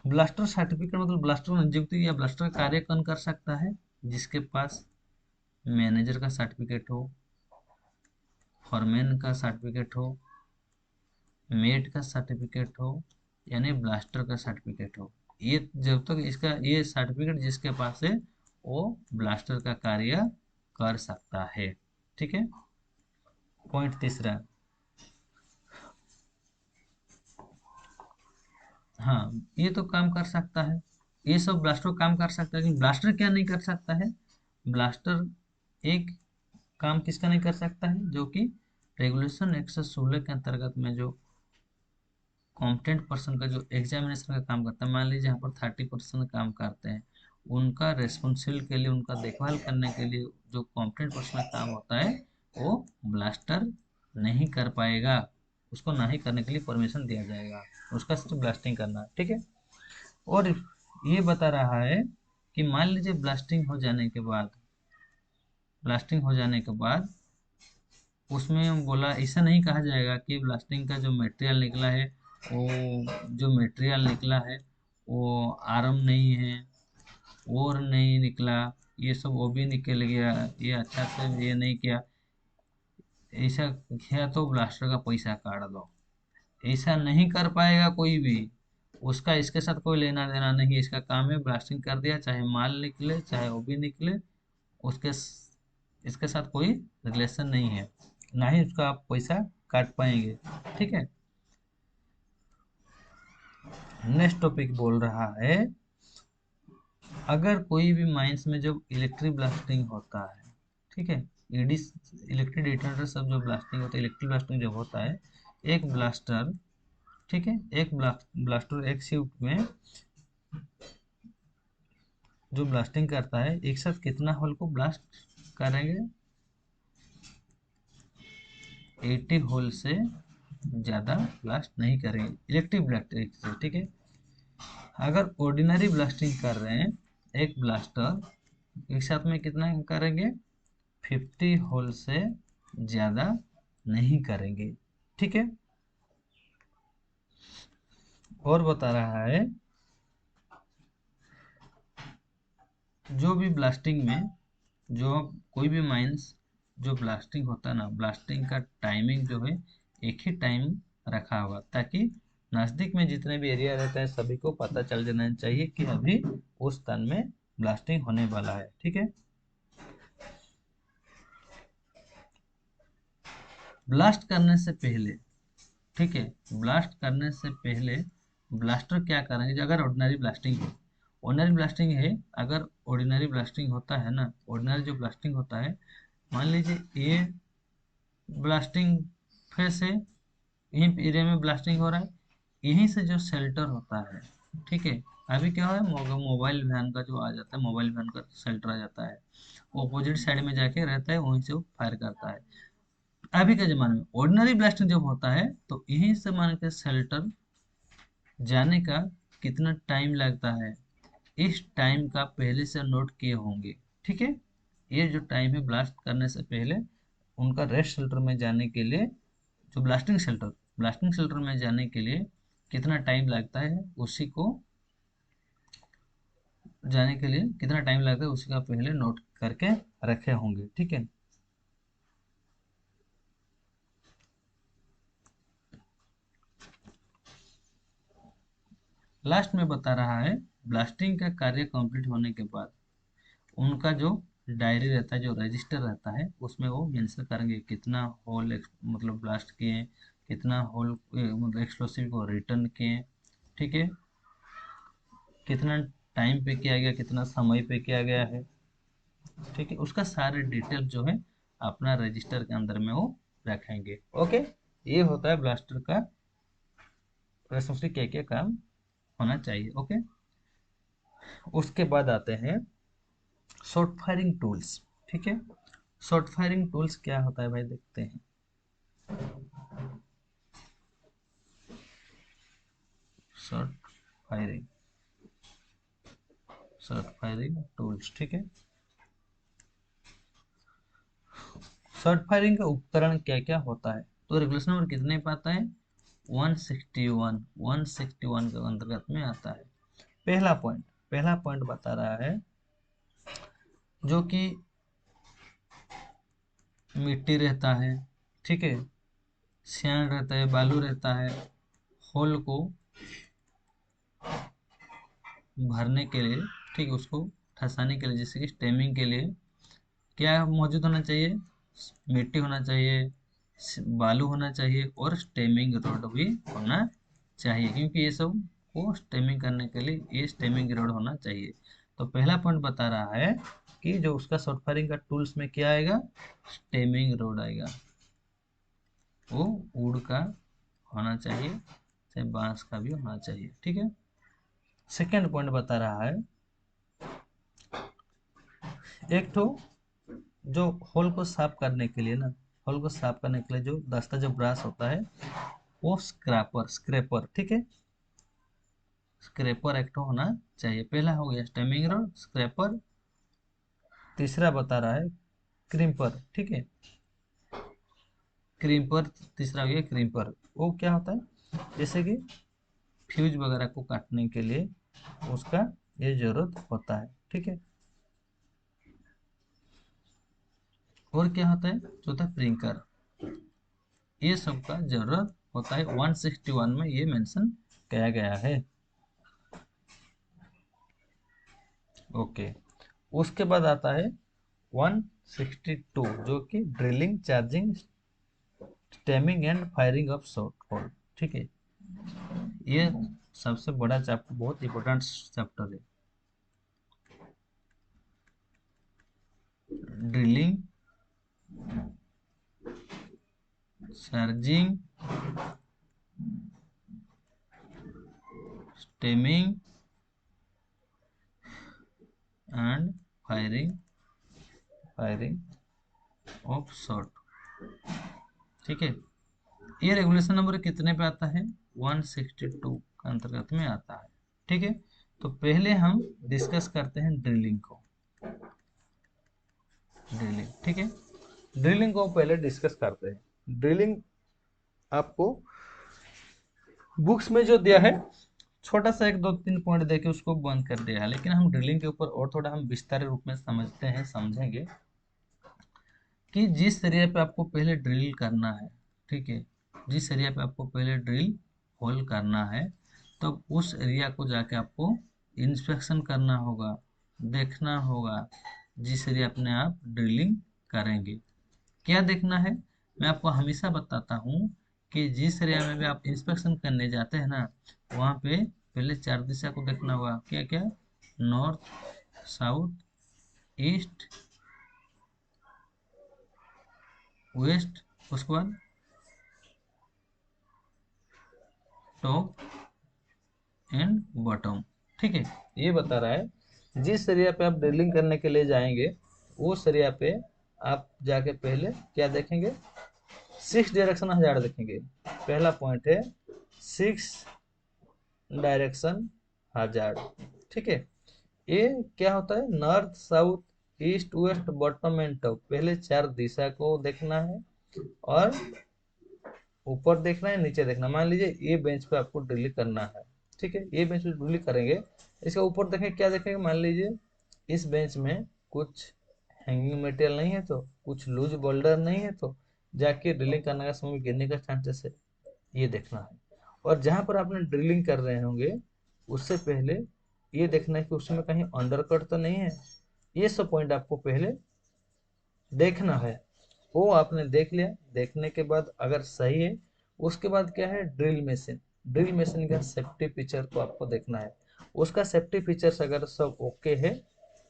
ब्लास्टर सर्टिफिकेट मतलब ब्लास्टर नियुक्ति या ब्लास्टर कार्य कौन कर सकता है, जिसके पास मैनेजर का सर्टिफिकेट हो, फॉरमैन का सर्टिफिकेट हो, मेट का सर्टिफिकेट हो, यानी ब्लास्टर का सर्टिफिकेट हो। ये जब तक इसका ये सर्टिफिकेट जिसके पास है वो ब्लास्टर का कार्य कर सकता है, ठीक है। पॉइंट तीसरा, हाँ, ये तो काम कर सकता है, ये सब ब्लास्टर काम कर सकता है, लेकिन ब्लास्टर क्या नहीं कर सकता है, ब्लास्टर एक काम किसका नहीं कर सकता है, जो कि रेगुलेशन 116 के अंतर्गत में जो कॉम्पिटेंट पर्सन का जो एग्जामिनेशन का काम करता है, मान लीजिए यहाँ पर 30% काम करते हैं, उनका रेस्पॉन्सिबल के लिए, उनका देखभाल करने के लिए जो कॉम्पिटेंट पर्सन का काम होता है वो ब्लास्टर नहीं कर पाएगा, उसको ना ही करने के लिए परमिशन दिया जाएगा, उसका सिर्फ ब्लास्टिंग करना है, ठीक है। और ये बता रहा है कि मान लीजिए ब्लास्टिंग हो जाने के बाद, ब्लास्टिंग हो जाने के बाद उसमें बोला, ऐसा नहीं कहा जाएगा कि ब्लास्टिंग का जो मटेरियल निकला है वो, जो मटेरियल निकला है वो आर्म नहीं है, और नहीं निकला, ये सब वो भी निकल गया, ये अच्छा से ये नहीं किया, ऐसा किया तो ब्लास्टर का पैसा काट दो, ऐसा नहीं कर पाएगा कोई भी, उसका इसके साथ कोई लेना देना नहीं, इसका काम है ब्लास्टिंग कर दिया, चाहे माल निकले चाहे वो भी निकले, उसके इसके साथ कोई रिलेशन नहीं है, ना ही उसका आप पैसा काट पाएंगे, ठीक है। नेक्स्ट टॉपिक बोल रहा है, अगर कोई भी माइंस में जब इलेक्ट्रिक ब्लास्टिंग होता है, ठीक है, ईडी इलेक्ट्रिक डिटोनेटर सब जो ब्लास्टिंग होता है, इलेक्ट्रिक ब्लास्टिंग जब होता है, एक ब्लास्टर, ठीक है, एक ब्लास्टर एक शिफ्ट में जो ब्लास्टिंग करता है, एक साथ कितना होल को ब्लास्ट करेंगे, 80 होल से ज़्यादा ब्लास्ट नहीं करेंगे इलेक्टिव ब्लास्टिंग से, ठीक है। अगर ऑर्डिनरी ब्लास्टिंग कर रहे हैं एक ब्लास्टर एक साथ में कितना करेंगे, 50 होल से ज़्यादा नहीं करेंगे, ठीक है। और बता रहा है जो भी ब्लास्टिंग में जो कोई भी माइंस जो ब्लास्टिंग होता है ना, ब्लास्टिंग का टाइमिंग जो है एक ही टाइम रखा होगा, ताकि नज़दीक में जितने भी एरिया रहता है सभी को पता चल जाना चाहिए कि अभी उस स्थान में ब्लास्टिंग होने वाला है, ठीक है। ब्लास्ट करने से पहले, ठीक है, ब्लास्ट करने से पहले ब्लास्टर क्या करेंगे, अगर ऑर्डिनरी ब्लास्टिंग है, ऑर्डिनरी ब्लास्टिंग है, अगर ऑर्डिनरी ब्लास्टिंग होता है ना, ऑर्डिनरी जो ब्लास्टिंग होता है, मान लीजिए ये ब्लास्टिंग फेस है, यहीं एरिया में ब्लास्टिंग हो रहा है, यहीं से जो शेल्टर होता है, ठीक है, अभी क्या है मोबाइल वैन का जो आ जाता है, मोबाइल वैन का शेल्टर आ जाता है, ऑपोजिट साइड में जाके रहता है, वहीं से वो फायर करता है। अभी के ज़माने में ऑर्डिनरी ब्लास्टिंग जब होता है तो यहीं से मान के शेल्टर जाने का कितना टाइम लगता है, इस टाइम का पहले से नोट किए होंगे, ठीक है। ये जो टाइम है ब्लास्ट करने से पहले उनका रेस्ट शेल्टर में जाने के लिए, जो ब्लास्टिंग शेल्टर में जाने के लिए कितना टाइम लगता है, उसी को जाने के लिए कितना टाइम लगता है उसी का पहले नोट करके रखे होंगे, ठीक है। लास्ट में बता रहा है ब्लास्टिंग का कार्य कंप्लीट होने के बाद उनका जो डायरी रहता है, जो रजिस्टर रहता है, उसमें वो मेंशन करेंगे कितना होल मतलब ब्लास्ट किए, कितना होल मतलब एक्सप्लोसिव को रिटर्न किए, ठीक है, कितना टाइम पे किया गया, कितना समय पे किया गया है, ठीक है, उसका सारे डिटेल जो है अपना रजिस्टर के अंदर में वो रखेंगे, ओके। ये होता है ब्लास्टर का रेस्पॉन्सिबिलिटी, क्या क्या काम होना चाहिए, ओके। उसके बाद आते हैं शॉर्ट फायरिंग टूल्स, ठीक है। शॉर्ट फायरिंग टूल्स क्या होता है भाई, देखते हैं। Short firing, short firing tools, ठीक है। शॉर्ट फायरिंग का उपकरण क्या क्या होता है, तो रेगुलेशन नंबर कितने पे आता है, 161, 161 के अंतर्गत में आता है। पहला पॉइंट बता रहा है जो कि मिट्टी रहता है, ठीक है, सैंड रहता है, बालू रहता है, होल को भरने के लिए, ठीक है, उसको ठसाने के लिए, जैसे कि स्टेमिंग के लिए क्या मौजूद होना चाहिए, मिट्टी होना चाहिए, बालू होना चाहिए और स्टेमिंग रोड भी होना चाहिए, क्योंकि ये सब को स्टेमिंग करने के लिए ये स्टेमिंग रोड होना चाहिए। तो पहला पॉइंट बता रहा है कि जो उसका शॉर्ट फायरिंग का टूल्स में क्या आएगा, स्टेमिंग रोड आएगा, वो वुड का होना चाहिए, चाहे बांस का भी होना चाहिए, ठीक है। सेकेंड पॉइंट बता रहा है एक तो जो होल को साफ करने के लिए ना, होल को साफ करने के लिए जो दस्ता जो ब्रश होता है वो स्क्रैपर, ठीक है, स्क्रैपर एक तो होना चाहिए। पहला हो गया स्टेमिंग रोड, स्क्रैपर। तीसरा बता रहा है क्रीपर, ठीक है, क्रीपर। तीसरा हो गया क्रीपर, वो क्या होता है, जैसे कि फ्यूज वगैरह को काटने के लिए उसका ये जरूरत होता है, ठीक है। और क्या होता है, चौथा प्रिंकर, ये सब का जरूरत होता है, 161 में ये मेंशन किया गया है, ओके। उसके बाद आता है 162 जो कि drilling, charging, stemming and firing of short hole, ठीक है। ये सबसे बड़ा चैप्टर, बहुत इंपॉर्टेंट चैप्टर है। Drilling, charging, stemming and firing, firing of short, ठीक है। ये रेगुलेशन नंबर कितने पे आता है? 162 के अंतर्गत में आता है। ठीक है, तो पहले हम डिस्कस करते हैं ड्रिलिंग को। ड्रिलिंग, ठीक है, ड्रिलिंग को पहले डिस्कस करते हैं। ड्रिलिंग आपको बुक्स में जो दिया है, छोटा सा एक दो तीन पॉइंट देके उसको बंद कर दिया है, लेकिन हम ड्रिलिंग के ऊपर और थोड़ा हम विस्तार रूप में समझते हैं, समझेंगे कि जिस एरिया पे आपको पहले ड्रिल करना है, ठीक है, जिस एरिया पे आपको पहले ड्रिल होल करना है, तो उस एरिया को जाके आपको इंस्पेक्शन करना होगा, देखना होगा, जिस एरिया अपने आप ड्रिलिंग करेंगे। क्या देखना है? मैं आपको हमेशा बताता हूँ कि जिस एरिया में भी आप इंस्पेक्शन करने जाते हैं ना, वहाँ पे पहले चार दिशा को देखना होगा। क्या क्या? नॉर्थ, साउथ, ईस्ट, वेस्ट, उसके बाद टॉप एंड बॉटम। ठीक है, ये बता रहा है जिस एरिया पे आप ड्रिलिंग करने के लिए जाएंगे, उस एरिया पे आप जाके पहले क्या देखेंगे? 6 डायरेक्शन हजार देखेंगे। पहला पॉइंट है 6 डायरेक्शन हजार। ठीक है, ये क्या होता है? North, south, east, west, bottom and top, पहले चार दिशा को देखना है और ऊपर देखना है, नीचे देखना। मान लीजिए ये बेंच पे आपको ड्रिल करना है, ठीक है, ये बेंच पे ड्रिल करेंगे, इसके ऊपर देखें, क्या देखेंगे? मान लीजिए इस बेंच में कुछ हैंगिंग मटेरियल नहीं है, तो कुछ लूज बोल्डर नहीं है, तो जाके ड्रिलिंग करने का समय गिरने का चांसेस है, ये देखना है। और जहां पर आपने ड्रिलिंग कर रहे होंगे, उससे पहले ये देखना है कि उसमें कहीं अंडरकट तो नहीं है। ये सब पॉइंट आपको पहले देखना है। वो आपने देख लिया, देखने के बाद अगर सही है, उसके बाद क्या है? Drill machine. ड्रिल मशीन का सेफ्टी फीचर को आपको देखना है। उसका सेफ्टी फीचर्स अगर सब ओके है,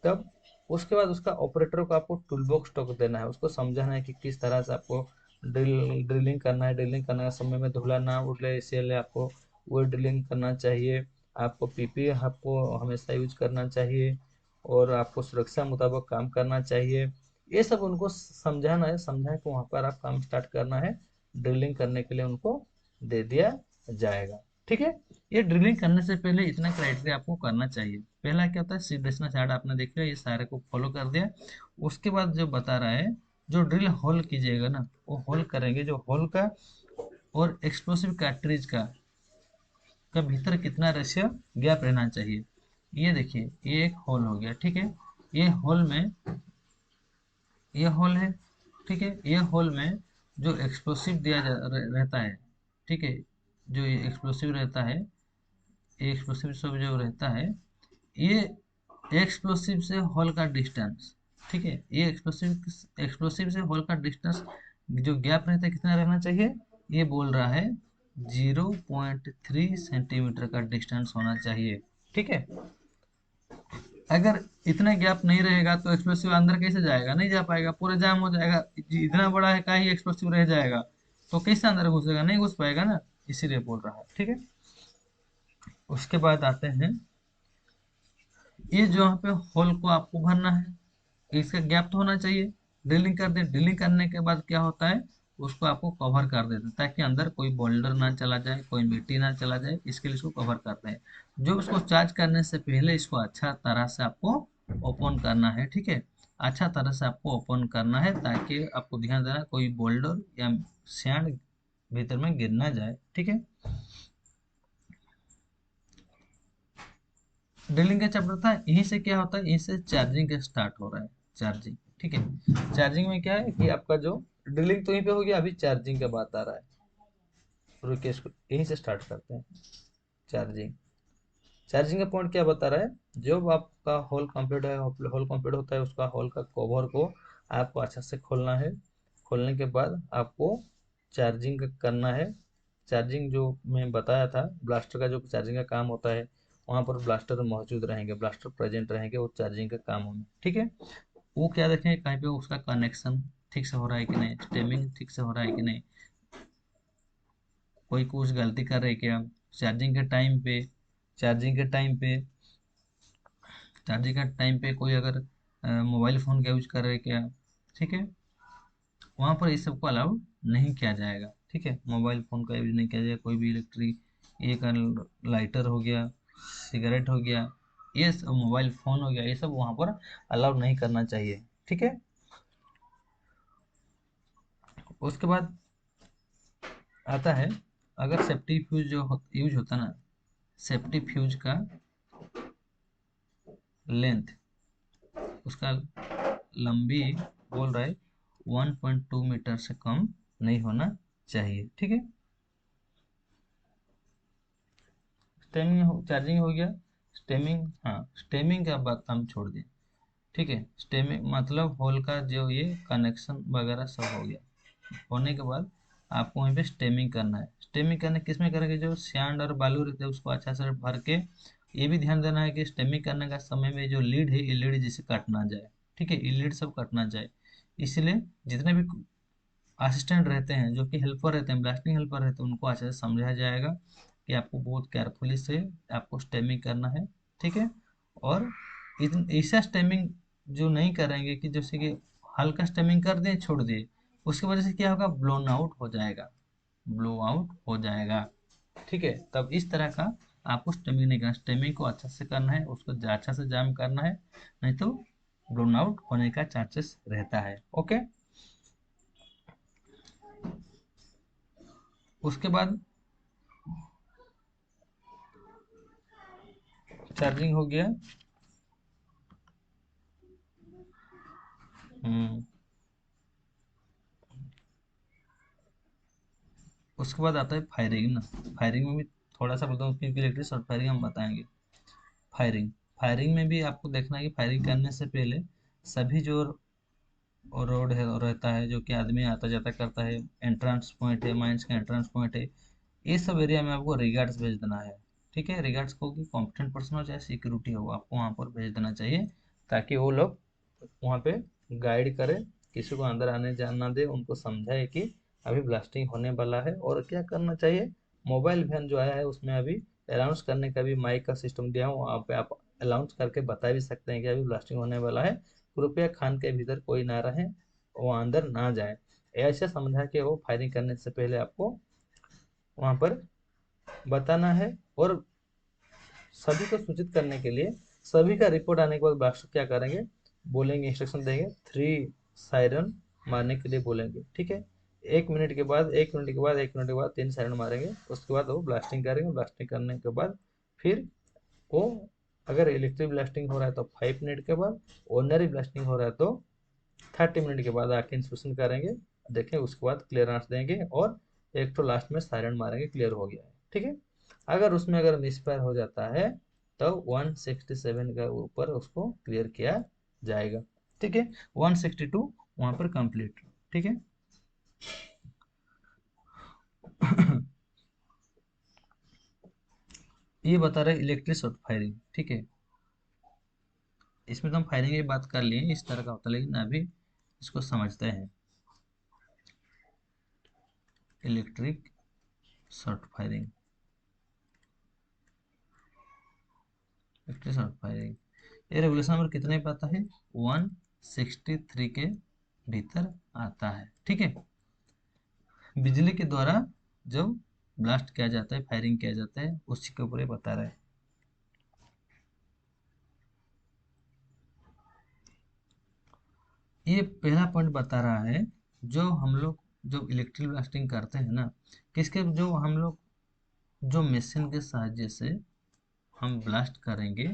तब उसके बाद उसका ऑपरेटर को आपको टूल बॉक्स टॉक देना है, उसको समझाना है कि किस तरह से आपको ड्रिलिंग करना है। ड्रिलिंग करने के समय में धूला ना उड़े, इसीलिए आपको वो ड्रिलिंग करना चाहिए। आपको पीपी आपको हमेशा यूज करना चाहिए और आपको सुरक्षा मुताबिक काम करना चाहिए। ये सब उनको समझाना है, समझाए कि वहां पर आप काम स्टार्ट करना है, ड्रिलिंग करने के लिए उनको दे दिया जाएगा। ठीक है, ये ड्रिलिंग करने से पहले इतना क्राइटेरिया आपको करना चाहिए। पहला क्या होता है? सीडेशनल चार्ट आपने देख लिया, ये सारे को फॉलो कर दिया। उसके बाद जो बता रहा है, जो ड्रिल होल कीजिएगा ना, वो होल करेंगे, जो होल का और एक्सप्लोसिव कार्ट्रिज का भीतर कितना रेशियो गैप रहना चाहिए। ये देखिए, ये एक होल हो गया, ठीक है, ये होल में, ये होल है, ठीक है, ये होल में जो एक्सप्लोसिव रहता है, ठीक है, जो ये एक्सप्लोसिव रहता है, ये एक्सप्लोसिव सब जो रहता है, ये एक्सप्लोसिव से होल का डिस्टेंस, ठीक है, ये एक्सप्लोसिव एक्सप्लोसिव से होल का डिस्टेंस जो गैप रहता है कितना रहना चाहिए? ये बोल रहा है 0.3 सेंटीमीटर का डिस्टेंस होना चाहिए। ठीक है, अगर इतना गैप नहीं रहेगा तो एक्सप्लोसिव अंदर कैसे जाएगा? नहीं जा पाएगा, पूरा जाम हो जाएगा। इतना बड़ा है, का ही एक्सप्लोसिव रह जाएगा, तो कैसे अंदर घुसेगा? नहीं घुस पाएगा ना, इसीलिए बोल रहा है। ठीक है, उसके बाद आते हैं, ये जो यहाँ पे होल को आपको भरना है, इसका गैप तो होना चाहिए। ड्रिलिंग कर दे, ड्रिलिंग करने के बाद क्या होता है? उसको आपको कवर कर देते हैं, ताकि अंदर कोई बोल्डर ना चला जाए, कोई मिट्टी ना चला जाए, इसके लिए इसको कवर करते हैं। जो इसको चार्ज करने से पहले इसको अच्छा तरह से आपको ओपन करना है। ठीक है, अच्छा तरह से आपको ओपन करना है, ताकि आपको ध्यान देना कोई बोल्डर या सैंड भीतर में गिर ना जाए। ठीक है, ड्रिलिंग का चैप्टर था, यहीं से क्या होता है? यहीं से चार्जिंग का स्टार्ट हो रहा है। चार्जिंग, ठीक है, चार्जिंग में क्या है कि आपका जो ड्रिलिंग तो यहीं पे हो गया, अभी चार्जिंग का बात आ रहा है। रुकिए, इसको यहीं से स्टार्ट करते हैं। चार्जिंग, चार्जिंग का पॉइंट क्या बता रहा है? जब आपका होल कंप्लीट है, होल कंप्लीट होता है, उसका होल का कवर को आपको अच्छा से खोलना है। खोलने के बाद आपको चार्जिंग करना है। चार्जिंग जो मैं बताया था, ब्लास्टर का जो चार्जिंग का काम होता है, वहाँ पर ब्लास्टर मौजूद रहेंगे, ब्लास्टर प्रेजेंट रहेंगे वो चार्जिंग का काम में। ठीक है, वो क्या देखेंगे, कहीं पे उसका कनेक्शन ठीक से हो रहा है कि नहीं, स्टेमिंग ठीक से हो रहा है कि नहीं, कोई कुछ गलती कर रहे क्या चार्जिंग के टाइम पे। चार्जिंग के टाइम पे चार्जिंग के टाइम पे कोई अगर मोबाइल फ़ोन का यूज कर रहे क्या। ठीक है, वहाँ पर इस सबको अलाउड नहीं किया जाएगा। ठीक है, मोबाइल फ़ोन का यूज नहीं किया जाएगा, कोई भी इलेक्ट्रिक ये का लाइटर हो गया, सिगरेट हो गया, ये सब मोबाइल फ़ोन हो गया, ये सब वहाँ पर अलाउड नहीं करना चाहिए। ठीक है, उसके बाद आता है, अगर सेफ्टी फ्यूज जो यूज होता है ना, सेफ्टी फ्यूज का लेंथ, उसका लंबी बोल रहा है 1.2 मीटर से कम नहीं होना चाहिए। ठीक है, स्टेमिंग चार्जिंग हो गया। स्टेमिंग, हाँ स्टेमिंग का बात हम छोड़ दें। ठीक है, स्टेमिंग मतलब होल का जो ये कनेक्शन वगैरह सब हो गया, होने के बाद आपको वहीं पे स्टेमिंग करना है। स्टेमिंग करने किस में करेंगे, जो सैंड और बालू रहते हैं उसको अच्छा से भर के, ये भी ध्यान देना है कि स्टेमिंग करने का समय में जो लीड है, ये लीड जिसे कट ना जाए। ठीक है, ये लीड सब कट ना जाए, इसलिए जितने भी असिस्टेंट रहते हैं, जो कि हेल्पर रहते हैं, ब्लास्टिंग हेल्पर रहते हैं, उनको अच्छे से समझाया जाएगा कि आपको बहुत केयरफुली से आपको स्टेमिंग करना है। ठीक है, और ऐसा स्टेमिंग जो नहीं करेंगे कि जैसे कि हल्का स्टेमिंग कर दिए छोड़ दिए, उसकी वजह से क्या होगा, ब्लोन आउट हो जाएगा, ब्लो आउट हो जाएगा। ठीक है, तब इस तरह का आपको स्टेमिंग नहीं करना, स्टेमिंग को अच्छा से करना है, उसको अच्छा से जाम करना है, नहीं तो ब्लोन आउट होने का चांसेस रहता है। ओके, उसके बाद चार्जिंग हो गया। हम्म, उसके बाद आता है फायरिंग ना। फायरिंग में भी थोड़ा सा बोलता हूँ, क्योंकि इलेक्ट्रिक शॉर्ट फायरिंग हम बताएंगे। फायरिंग, फायरिंग में भी आपको देखना है कि फायरिंग करने से पहले सभी जो रोड है रहता है, जो कि आदमी आता जाता करता है, एंट्रेंस पॉइंट है, माइंस का एंट्रेंस पॉइंट है, ये सब एरिया में आपको रिगार्ड्स भेज देना है। ठीक है, रिगार्ड्स को कि कॉम्पिटेंट पर्सन हो चाहे सिक्योरिटी हो, आपको वहाँ पर भेज देना चाहिए, ताकि वो लोग वहाँ पे गाइड करे, किसी को अंदर आने जाना दे, उनको समझाए कि अभी ब्लास्टिंग होने वाला है और क्या करना चाहिए। मोबाइल वैन जो आया है उसमें अभी अनाउंस करने का भी माइक का सिस्टम दिया हो, वहाँ पे आप अनाउंस करके बता भी सकते हैं कि अभी ब्लास्टिंग होने वाला है, कृपया खान के भीतर कोई ना रहे, वो अंदर ना जाए। ऐसे समझा के वो फायरिंग करने से पहले आपको वहाँ पर बताना है। और सभी को सूचित करने के लिए, सभी का रिपोर्ट आने के बाद ब्लास्टर क्या करेंगे, बोलेंगे, इंस्ट्रक्शन देंगे, 3 सायरन मारने के लिए बोलेंगे। ठीक है, 1 मिनट के बाद, 1 मिनट के बाद, 1 मिनट के बाद 3 सायरन मारेंगे, उसके बाद वो ब्लास्टिंग करेंगे। ब्लास्टिंग करने के बाद फिर वो, अगर इलेक्ट्रिक ब्लास्टिंग हो रहा है तो 5 मिनट के बाद, ऑर्डनरी ब्लास्टिंग हो रहा है तो 30 मिनट के बाद आके इंस्पेक्शन करेंगे, देखें, उसके बाद क्लियरेंस देंगे, और एक तो लास्ट में सायरन मारेंगे, क्लियर हो गया है। ठीक है, अगर उसमें अगर मिसफायर हो जाता है तो 167 का ऊपर उसको क्लियर किया जाएगा। ठीक है, 162 वहां पर कंप्लीट। ठीक है, ये बता रहे इलेक्ट्रिक शॉर्ट फायरिंग। ठीक है, इसमें तो हम फायरिंग की बात कर लिए, इस तरह का होता है, लेकिन अभी इसको समझते हैं। Electric short firing, electric short firing, ये रेगुलेशन नंबर कितने पे आता है, 163 के भीतर आता है। ठीक है, बिजली के द्वारा जब ब्लास्ट किया जाता है, फायरिंग किया जाता है, उसी के ऊपर ये बता रहा है। ये पहला पॉइंट बता रहा है, जो हम लोग जो इलेक्ट्रिक ब्लास्टिंग करते हैं ना, किसके, जो हम लोग जो मशीन के सहायता से हम ब्लास्ट करेंगे,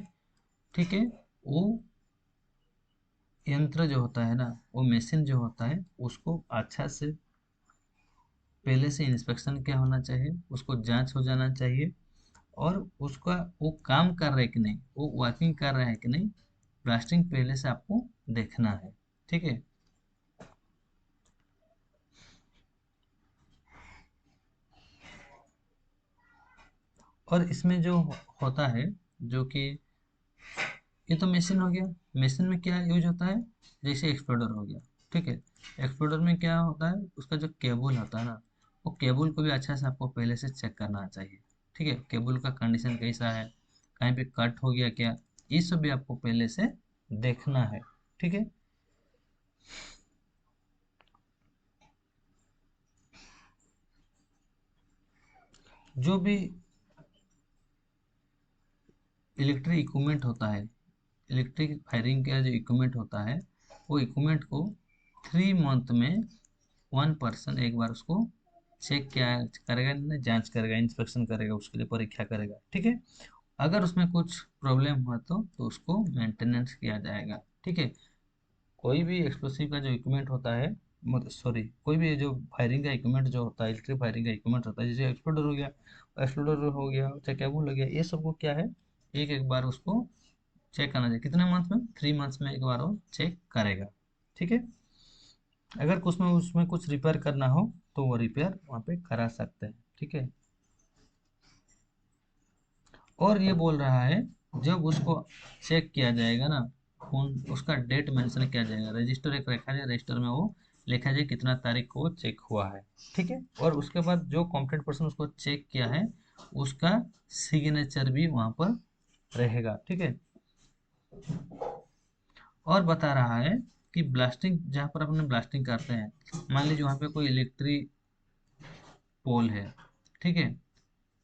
ठीक है, वो यंत्र जो होता है ना, वो मशीन जो होता है, उसको अच्छा से पहले से इंस्पेक्शन क्या होना चाहिए, उसको जांच हो जाना चाहिए, और उसका वो काम कर रहा है कि नहीं, वो वर्किंग कर रहा है कि नहीं, ब्लास्टिंग पहले से आपको देखना है। ठीक है, और इसमें जो होता है, जो कि ये तो मशीन हो गया, मशीन में क्या यूज होता है, जैसे एक्सप्लोडर हो गया। ठीक है, एक्सप्लोडर में क्या होता है, उसका जो केबल होता है ना, वो केबल को भी अच्छा से आपको पहले से चेक करना चाहिए। ठीक है, केबल का कंडीशन कैसा है, कहीं पे कट हो गया क्या, ये सब भी आपको पहले से देखना है। ठीक है, जो भी इलेक्ट्रिक इक्विपमेंट होता है, इलेक्ट्रिक फायरिंग का जो इक्विपमेंट होता है, वो इक्विपमेंट को 3 मंथ में 1 पर्सन एक बार उसको चेक क्या करेगा ना, जांच करेगा, इंस्पेक्शन करेगा, उसके लिए परीक्षा करेगा। ठीक है, अगर उसमें कुछ प्रॉब्लम हुआ तो उसको मेंटेनेंस किया जाएगा। ठीक है, कोई भी एक्सप्लोसिव का जो इक्विपमेंट होता है, सॉरी, कोई भी जो फायरिंग का इक्विपमेंट जो होता है, इलेक्ट्रिक फायरिंग का इक्विपमेंट होता है, जैसे एक्सप्लोडर हो गया, चाहे केबल हो गया, ये सबको क्या है, एक एक बार उसको चेक करना चाहिए। कितने मंथ में? 3 मंथ्स में एक बार वो चेक करेगा। ठीक है, अगर कुछ में उसमें कुछ रिपेयर करना हो तो वो रिपेयर वहाँ पे करा सकते हैं। ठीक है, और ये बोल रहा है जब उसको चेक किया जाएगा ना, कौन उसका डेट मेंशन किया जाएगा, रजिस्टर एक रखा जाए, रजिस्टर में वो लिखा जाए कितना तारीख को चेक हुआ है। ठीक है, और उसके बाद जो कॉम्पिटेंट पर्सन उसको चेक किया है उसका सिग्नेचर भी वहाँ पर रहेगा। ठीक है, और बता रहा है कि ब्लास्टिंग, जहाँ पर अपने ब्लास्टिंग करते हैं, मान लीजिए वहाँ पे कोई इलेक्ट्रिक पोल है, ठीक है,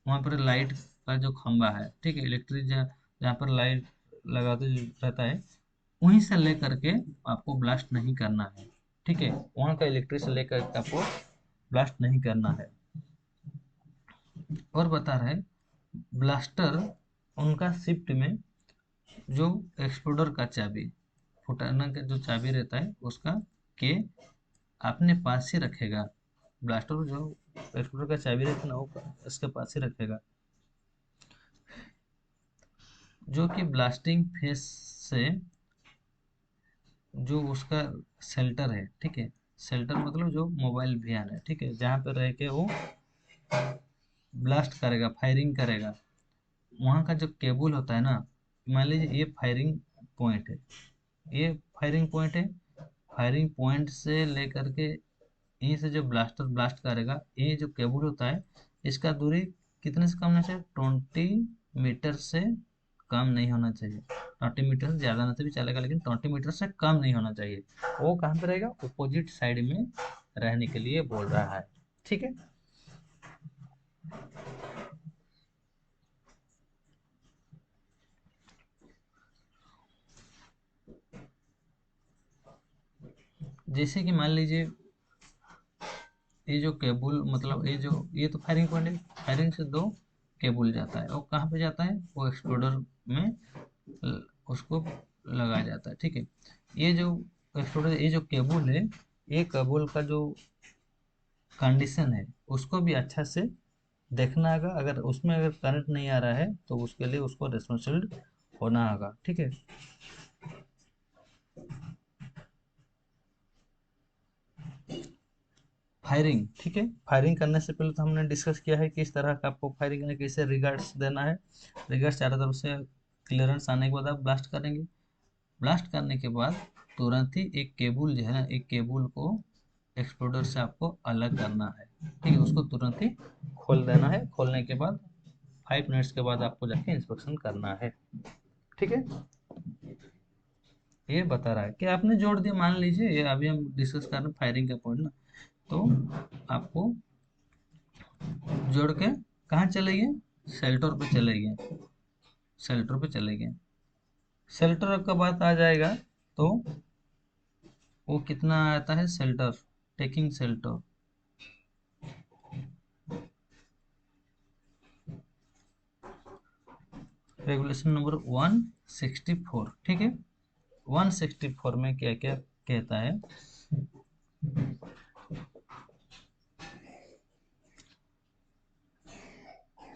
वहाँ पर लाइट का जो खंबा है, ठीक है, इलेक्ट्रिक जहाँ पर लाइट लगाते जो रहता है, वहीं से लेकर के आपको ब्लास्ट नहीं करना है। ठीक है, वहाँ का इलेक्ट्रिक से लेकर के आपको ब्लास्ट नहीं करना है। और बता रहे ब्लास्टर उनका शिफ्ट में जो एक्सप्लोडर का चाबी, फुटाना का जो चाबी रहता है उसका के अपने पास ही रखेगा। ब्लास्टर जो एक्सप्लोडर का चाबी रहता है ना, वो इसके पास ही रखेगा। जो कि ब्लास्टिंग फेस से जो उसका शेल्टर है, ठीक है, शेल्टर मतलब जो मोबाइल वैन है, ठीक है, जहाँ पे रह के वो ब्लास्ट करेगा, फायरिंग करेगा, वहाँ का जो केबल होता है ना, मान लीजिए ये फायरिंग पॉइंट है, ये फायरिंग पॉइंट है, फायरिंग पॉइंट से लेकर के यहीं से जो ब्लास्टर ब्लास्ट करेगा, ये जो केबल होता है, इसका दूरी कितने से कम होना चाहिए? 20 मीटर से कम नहीं होना चाहिए। 20 मीटर से ज़्यादा ना से भी चलेगा, लेकिन 20 मीटर से कम नहीं होना चाहिए। वो कहाँ पे रहेगा? अपोजिट साइड में रहने के लिए बोल रहा है। ठीक है, जैसे कि मान लीजिए ये जो केबल, मतलब ये तो फायरिंग पॉइंट है, फायरिंग से दो केबल जाता है, और कहाँ पे जाता है? वो एक्सप्लोडर में उसको लगाया जाता है। ठीक है, ये जो एक्सप्लोडर, ये जो केबल है, ये केबल का जो कंडीशन है उसको भी अच्छा से देखना होगा। अगर उसमें अगर करंट नहीं आ रहा है तो उसके लिए उसको रिस्पॉन्सिबल होना होगा। ठीक है, फायरिंग, ठीक है, फायरिंग करने से पहले तो हमने डिस्कस किया है किस तरह का आपको फायरिंग करना है, कैसे रिगार्ड्स देना है। रिगार्ड्स चारों तरफ से क्लियरेंस आने के बाद आप ब्लास्ट करेंगे। ब्लास्ट करने के बाद तुरंत ही एक केबल जो है ना, एक केबल को एक्सप्लोडर से आपको अलग करना है। ठीक है, उसको तुरंत ही खोल देना है। खोलने के बाद 5 मिनट्स के बाद आपको जाके इंस्पेक्शन करना है। ठीक है, ये बता रहा है कि आपने जोड़ दिया, मान लीजिए ये अभी हम डिस्कस कर रहे हैं फायरिंग का पॉइंट ना, तो आपको जोड़ के कहाँ चले गए? शेल्टर पे चले गए, शेल्टर पे चले गए। शेल्टर का बात आ जाएगा तो वो कितना आता है shelter, taking shelter, regulation number 164। ठीक है, 164 में क्या क्या कहता है?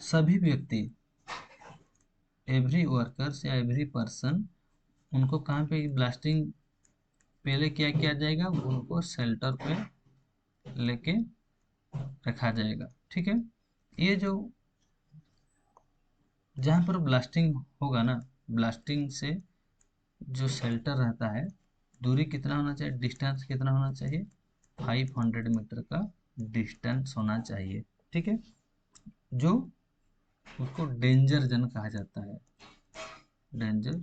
सभी व्यक्ति, एवरी वर्कर्स या एवरी पर्सन, उनको कहाँ पे ब्लास्टिंग पहले क्या किया जाएगा? उनको शेल्टर पे लेके रखा जाएगा। ठीक है, ये जो जहाँ पर ब्लास्टिंग होगा ना, ब्लास्टिंग से जो शेल्टर रहता है, दूरी कितना होना चाहिए, डिस्टेंस कितना होना चाहिए? 500 मीटर का डिस्टेंस होना चाहिए। ठीक है, जो उसको डेंजर जोन कहा जाता है, डेंजर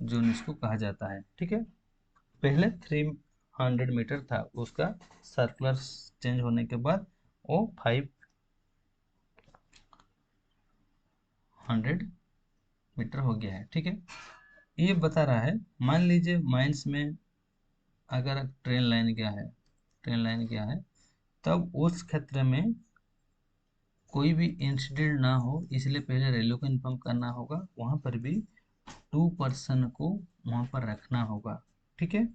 जोन इसको कहा जाता है। ठीक है, पहले 300 मीटर था, उसका सर्कुलर चेंज होने के बाद वो 5 100 मीटर हो गया है। ठीक है, ये बता रहा है, मान लीजिए माइंस में अगर ट्रेन लाइन क्या है, ट्रेन लाइन क्या है, तब उस क्षेत्र में कोई भी इंसिडेंट ना हो, इसलिए पहले रेलवे को इन्फॉर्म करना होगा, वहां पर भी 2 पर्सन को वहां पर रखना होगा। ठीक है,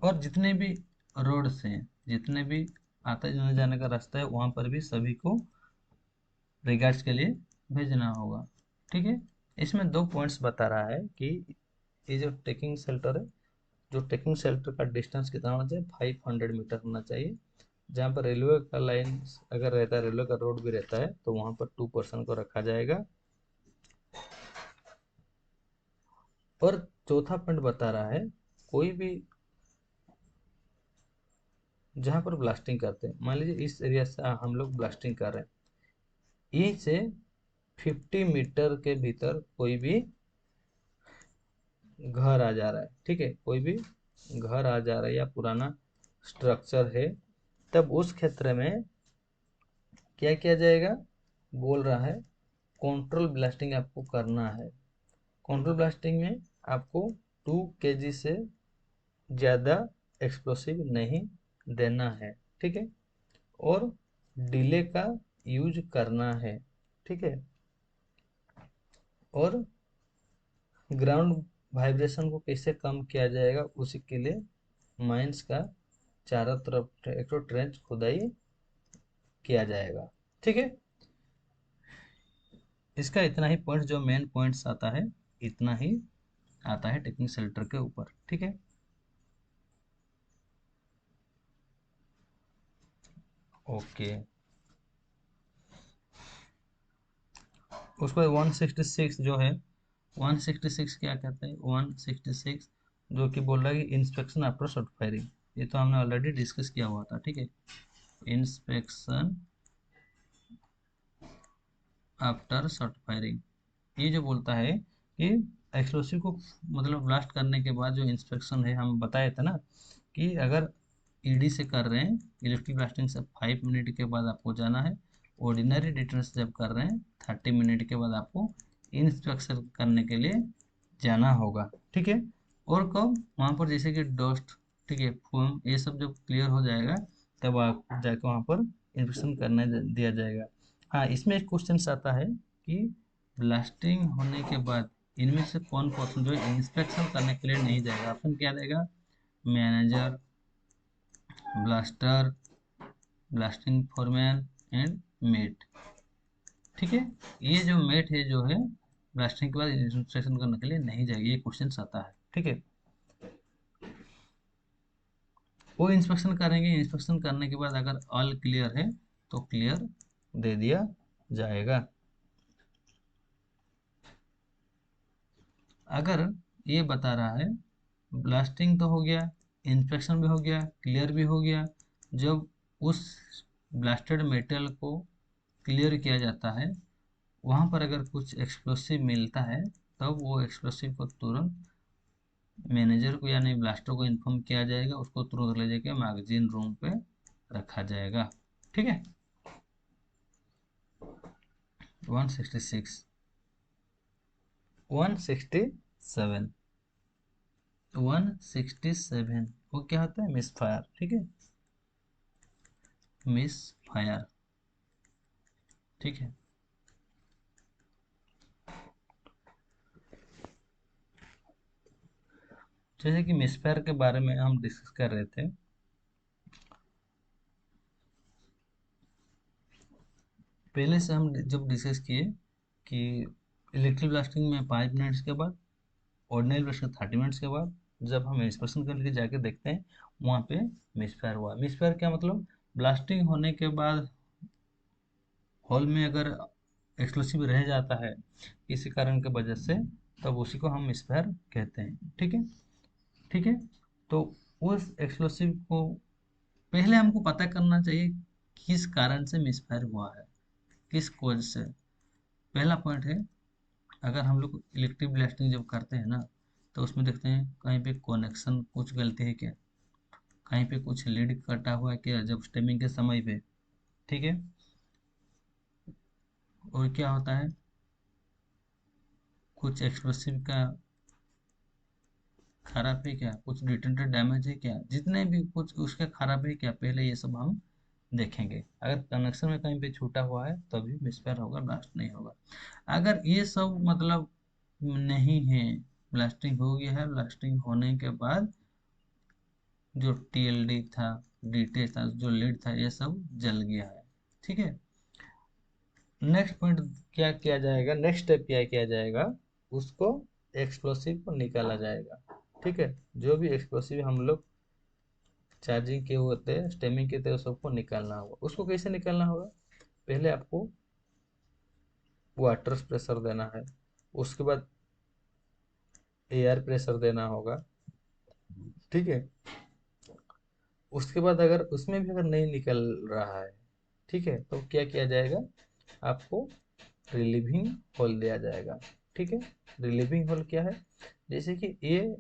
और जितने भी रोड्स हैं, जितने भी आते जाने जाने का रास्ता है, वहां पर भी सभी को रिगार्ड्स के लिए भेजना होगा। ठीक है, इसमें 2 पॉइंट्स बता रहा है कि ये जो टेकिंग शेल्टर है, जो टेकिंग शेल्टर का डिस्टेंस कितना होना चाहिए, 500 मीटर होना चाहिए। जहाँ पर रेलवे का लाइन अगर रहता है, रेलवे का रोड भी रहता है, तो वहाँ पर 2 पर्सन को रखा जाएगा। और चौथा पॉइंट बता रहा है, कोई भी जहाँ पर ब्लास्टिंग करते हैं, मान लीजिए इस एरिया से हम लोग ब्लास्टिंग कर रहे हैं, यहीं से 50 मीटर के भीतर कोई भी घर आ जा रहा है, ठीक है, कोई भी घर आ जा रहा है या पुराना स्ट्रक्चर है, तब उस क्षेत्र में क्या किया जाएगा, बोल रहा है कंट्रोल ब्लास्टिंग आपको करना है। कंट्रोल ब्लास्टिंग में आपको 2 kg से ज़्यादा एक्सप्लोसिव नहीं देना है। ठीक है, और डिले का यूज करना है। ठीक है, और ग्राउंड वाइब्रेशन को कैसे कम किया जाएगा, उसी के लिए माइंस का चारों तरफ एक तो ट्रेंच खुदाई किया जाएगा। ठीक है, इसका इतना ही पॉइंट, जो मेन पॉइंट्स आता है इतना ही आता है टेक्निक शेल्टर के ऊपर। ठीक है, ओके। उसके बाद 166 जो है, 166 क्या कहते हैं, 166 जो कि बोल रहा है कि इंस्पेक्शन आफ्टर शॉर्ट फायरिंग, ये तो हमने ऑलरेडी डिस्कस किया हुआ था। ठीक है, इंस्पेक्शन आफ्टर शॉर्ट फायरिंग, ये जो बोलता है कि एक्सप्लोसिव को मतलब ब्लास्ट करने के बाद जो इंस्पेक्शन है, हम बताए थे ना कि अगर ईडी से कर रहे हैं, इलेक्ट्रिक ब्लास्टिंग से 5 मिनट के बाद आपको जाना है। ऑर्डिनरी डिटेंस जब कर रहे हैं 30 मिनट के बाद आपको इंस्पेक्शन करने के लिए जाना होगा। ठीक है, और कब, वहाँ पर जैसे कि डस्ट, ठीक है, फोम, ये सब जब क्लियर हो जाएगा, तब आप जाकर वहाँ पर इंस्पेक्शन करने दिया जाएगा। हाँ, इसमें एक क्वेश्चन आता है कि ब्लास्टिंग होने के बाद इनमें से कौन पर्सन जो इंस्पेक्शन करने के लिए नहीं जाएगा, ऑप्शन क्या देगा, manager, blaster, blasting foreman and mate. ठीक है, ये जो मेट है जो है ब्लास्टिंग के बाद इंस्पेक्शन करने के लिए नहीं जाएगी, ये क्वेश्चन आता है। ठीक है, वो इंस्पेक्शन करेंगे, इंस्पेक्शन करने के बाद अगर ऑल क्लियर है तो क्लियर दे दिया जाएगा। अगर ये बता रहा है ब्लास्टिंग तो हो गया, इंस्पेक्शन भी हो गया, क्लियर भी हो गया, जब उस ब्लास्टेड मेटल को क्लियर किया जाता है, वहाँ पर अगर कुछ एक्सप्लोसिव मिलता है, तब वो एक्सप्लोसिव को तुरंत मैनेजर को यानी ब्लास्टर को इन्फॉर्म किया जाएगा, उसको तुरंत ले जाके मैगजीन रूम पे रखा जाएगा। ठीक है, 166, 167, 167 वो क्या होता है, मिस फायर। ठीक है, मिस फायर। ठीक है, जैसे कि मिस फायर के बारे में हम डिस्कस कर रहे थे, पहले से हम जब डिस्कस किए कि इलेक्ट्रिक ब्लास्टिंग में 5 मिनट्स के बाद, ऑर्डिनरी ब्लास्टिंग 30 मिनट्स के बाद, जब हम इंस्पेक्शन करके जाके देखते हैं वहाँ पे मिसफायर हुआ। मिसफायर क्या मतलब, ब्लास्टिंग होने के बाद हॉल में अगर एक्सप्लोसिव रह जाता है किसी कारण की वजह से, तब उसी को हम मिसफायर कहते हैं। ठीक है, ठीक है, तो उस एक्सप्लोसिव को पहले हमको पता करना चाहिए किस कारण से मिसफायर हुआ है, किस कोज से। पहला पॉइंट है, अगर हम लोग इलेक्ट्रिक ब्लास्टिंग जब करते हैं ना, तो उसमें देखते हैं कहीं पे कनेक्शन कुछ गलती है क्या, कहीं पे कुछ लीड कटा हुआ है क्या, जब स्टेमिंग के समय पे ठीक है। और क्या होता है, कुछ एक्सप्लोसिव का खराब है क्या, कुछ डिटेक्टर डैमेज है क्या, जितने भी कुछ उसका खराब है क्या, पहले ये सब हम देखेंगे। अगर कनेक्शन में कहीं पे छूटा हुआ है तभी मिसफायर होगा, ब्लास्ट नहीं होगा। अगर ये सब मतलब नहीं है, ब्लास्टिंग हो गया है, ब्लास्टिंग होने के बाद जो टीएलडी था, डीटे था, जो लीड था, ये सब जल गया है। ठीक है। नेक्स्ट पॉइंट क्या किया जाएगा, नेक्स्ट स्टेप क्या किया जाएगा, उसको एक्सप्लोसिव को निकाला जाएगा। ठीक है। जो भी एक्सप्लोसिव हम लोग चार्जिंग के होते हैं, स्टेमिंग के थे, सबको निकालना होगा। उसको कैसे निकालना होगा, पहले आपको वाटर प्रेशर देना है, उसके बाद एयर प्रेशर देना होगा। ठीक है। उसके बाद अगर उसमें भी अगर नहीं निकल रहा है, ठीक है, तो क्या किया जाएगा, आपको रिलीविंग होल दिया जाएगा। ठीक है। रिलीविंग होल क्या है, जैसे कि ये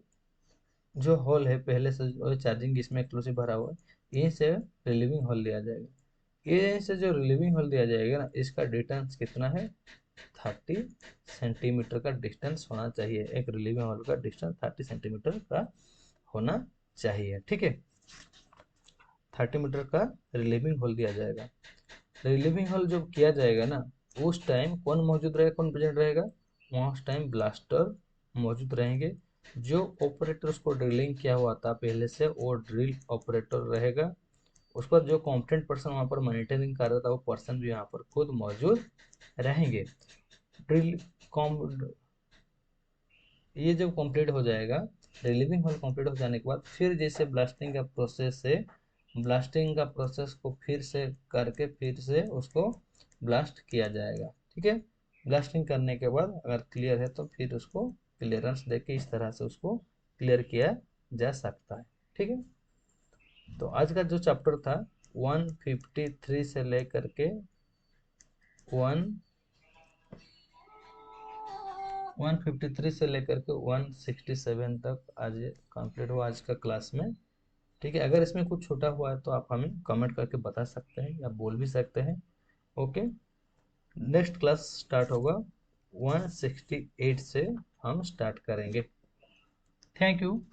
जो होल है पहले से जो चार्जिंग इसमें एक्सप्लोसिव भरा हुआ है, यहीं से रिलीविंग होल दिया जाएगा। ये से जो रिलीविंग होल दिया जाएगा ना, इसका डिस्टेंस कितना है, 30 सेंटीमीटर का डिस्टेंस होना चाहिए। एक रिलीविंग होल का डिस्टेंस 30 सेंटीमीटर का होना चाहिए। ठीक है। 30 मीटर का रिलीविंग होल दिया जाएगा। रिलीविंग होल जब किया जाएगा ना, उस टाइम कौन मौजूद रहेगा, कौन प्रेजेंट रहेगा, उस टाइम ब्लास्टर मौजूद रहेंगे। जो ऑपरेटर उसको ड्रिलिंग किया हुआ था पहले से, वो ड्रिल ऑपरेटर रहेगा। उस पर जो कॉम्पिटेंट पर्सन वहाँ पर मॉनिटरिंग कर रहा था, वो पर्सन भी यहाँ पर खुद मौजूद रहेंगे। ड्रिल कॉम ये जब कंप्लीट हो जाएगा, रिलीविंग होल कंप्लीट हो जाने के बाद फिर जैसे ब्लास्टिंग का प्रोसेस है, ब्लास्टिंग का प्रोसेस को फिर से करके फिर से उसको ब्लास्ट किया जाएगा। ठीक है। ब्लास्टिंग करने के बाद अगर क्लियर है तो फिर उसको क्लियरेंस देके इस तरह से उसको क्लियर किया जा सकता है। ठीक है। तो आज का जो चैप्टर था 153 से लेकर के 153 से लेकर के 167 तक आज कंप्लीट हुआ आज का क्लास में। ठीक है। अगर इसमें कुछ छूटा हुआ है तो आप हमें कमेंट करके बता सकते हैं या बोल भी सकते हैं। ओके। नेक्स्ट क्लास स्टार्ट होगा 168 से, हम स्टार्ट करेंगे। Thank you.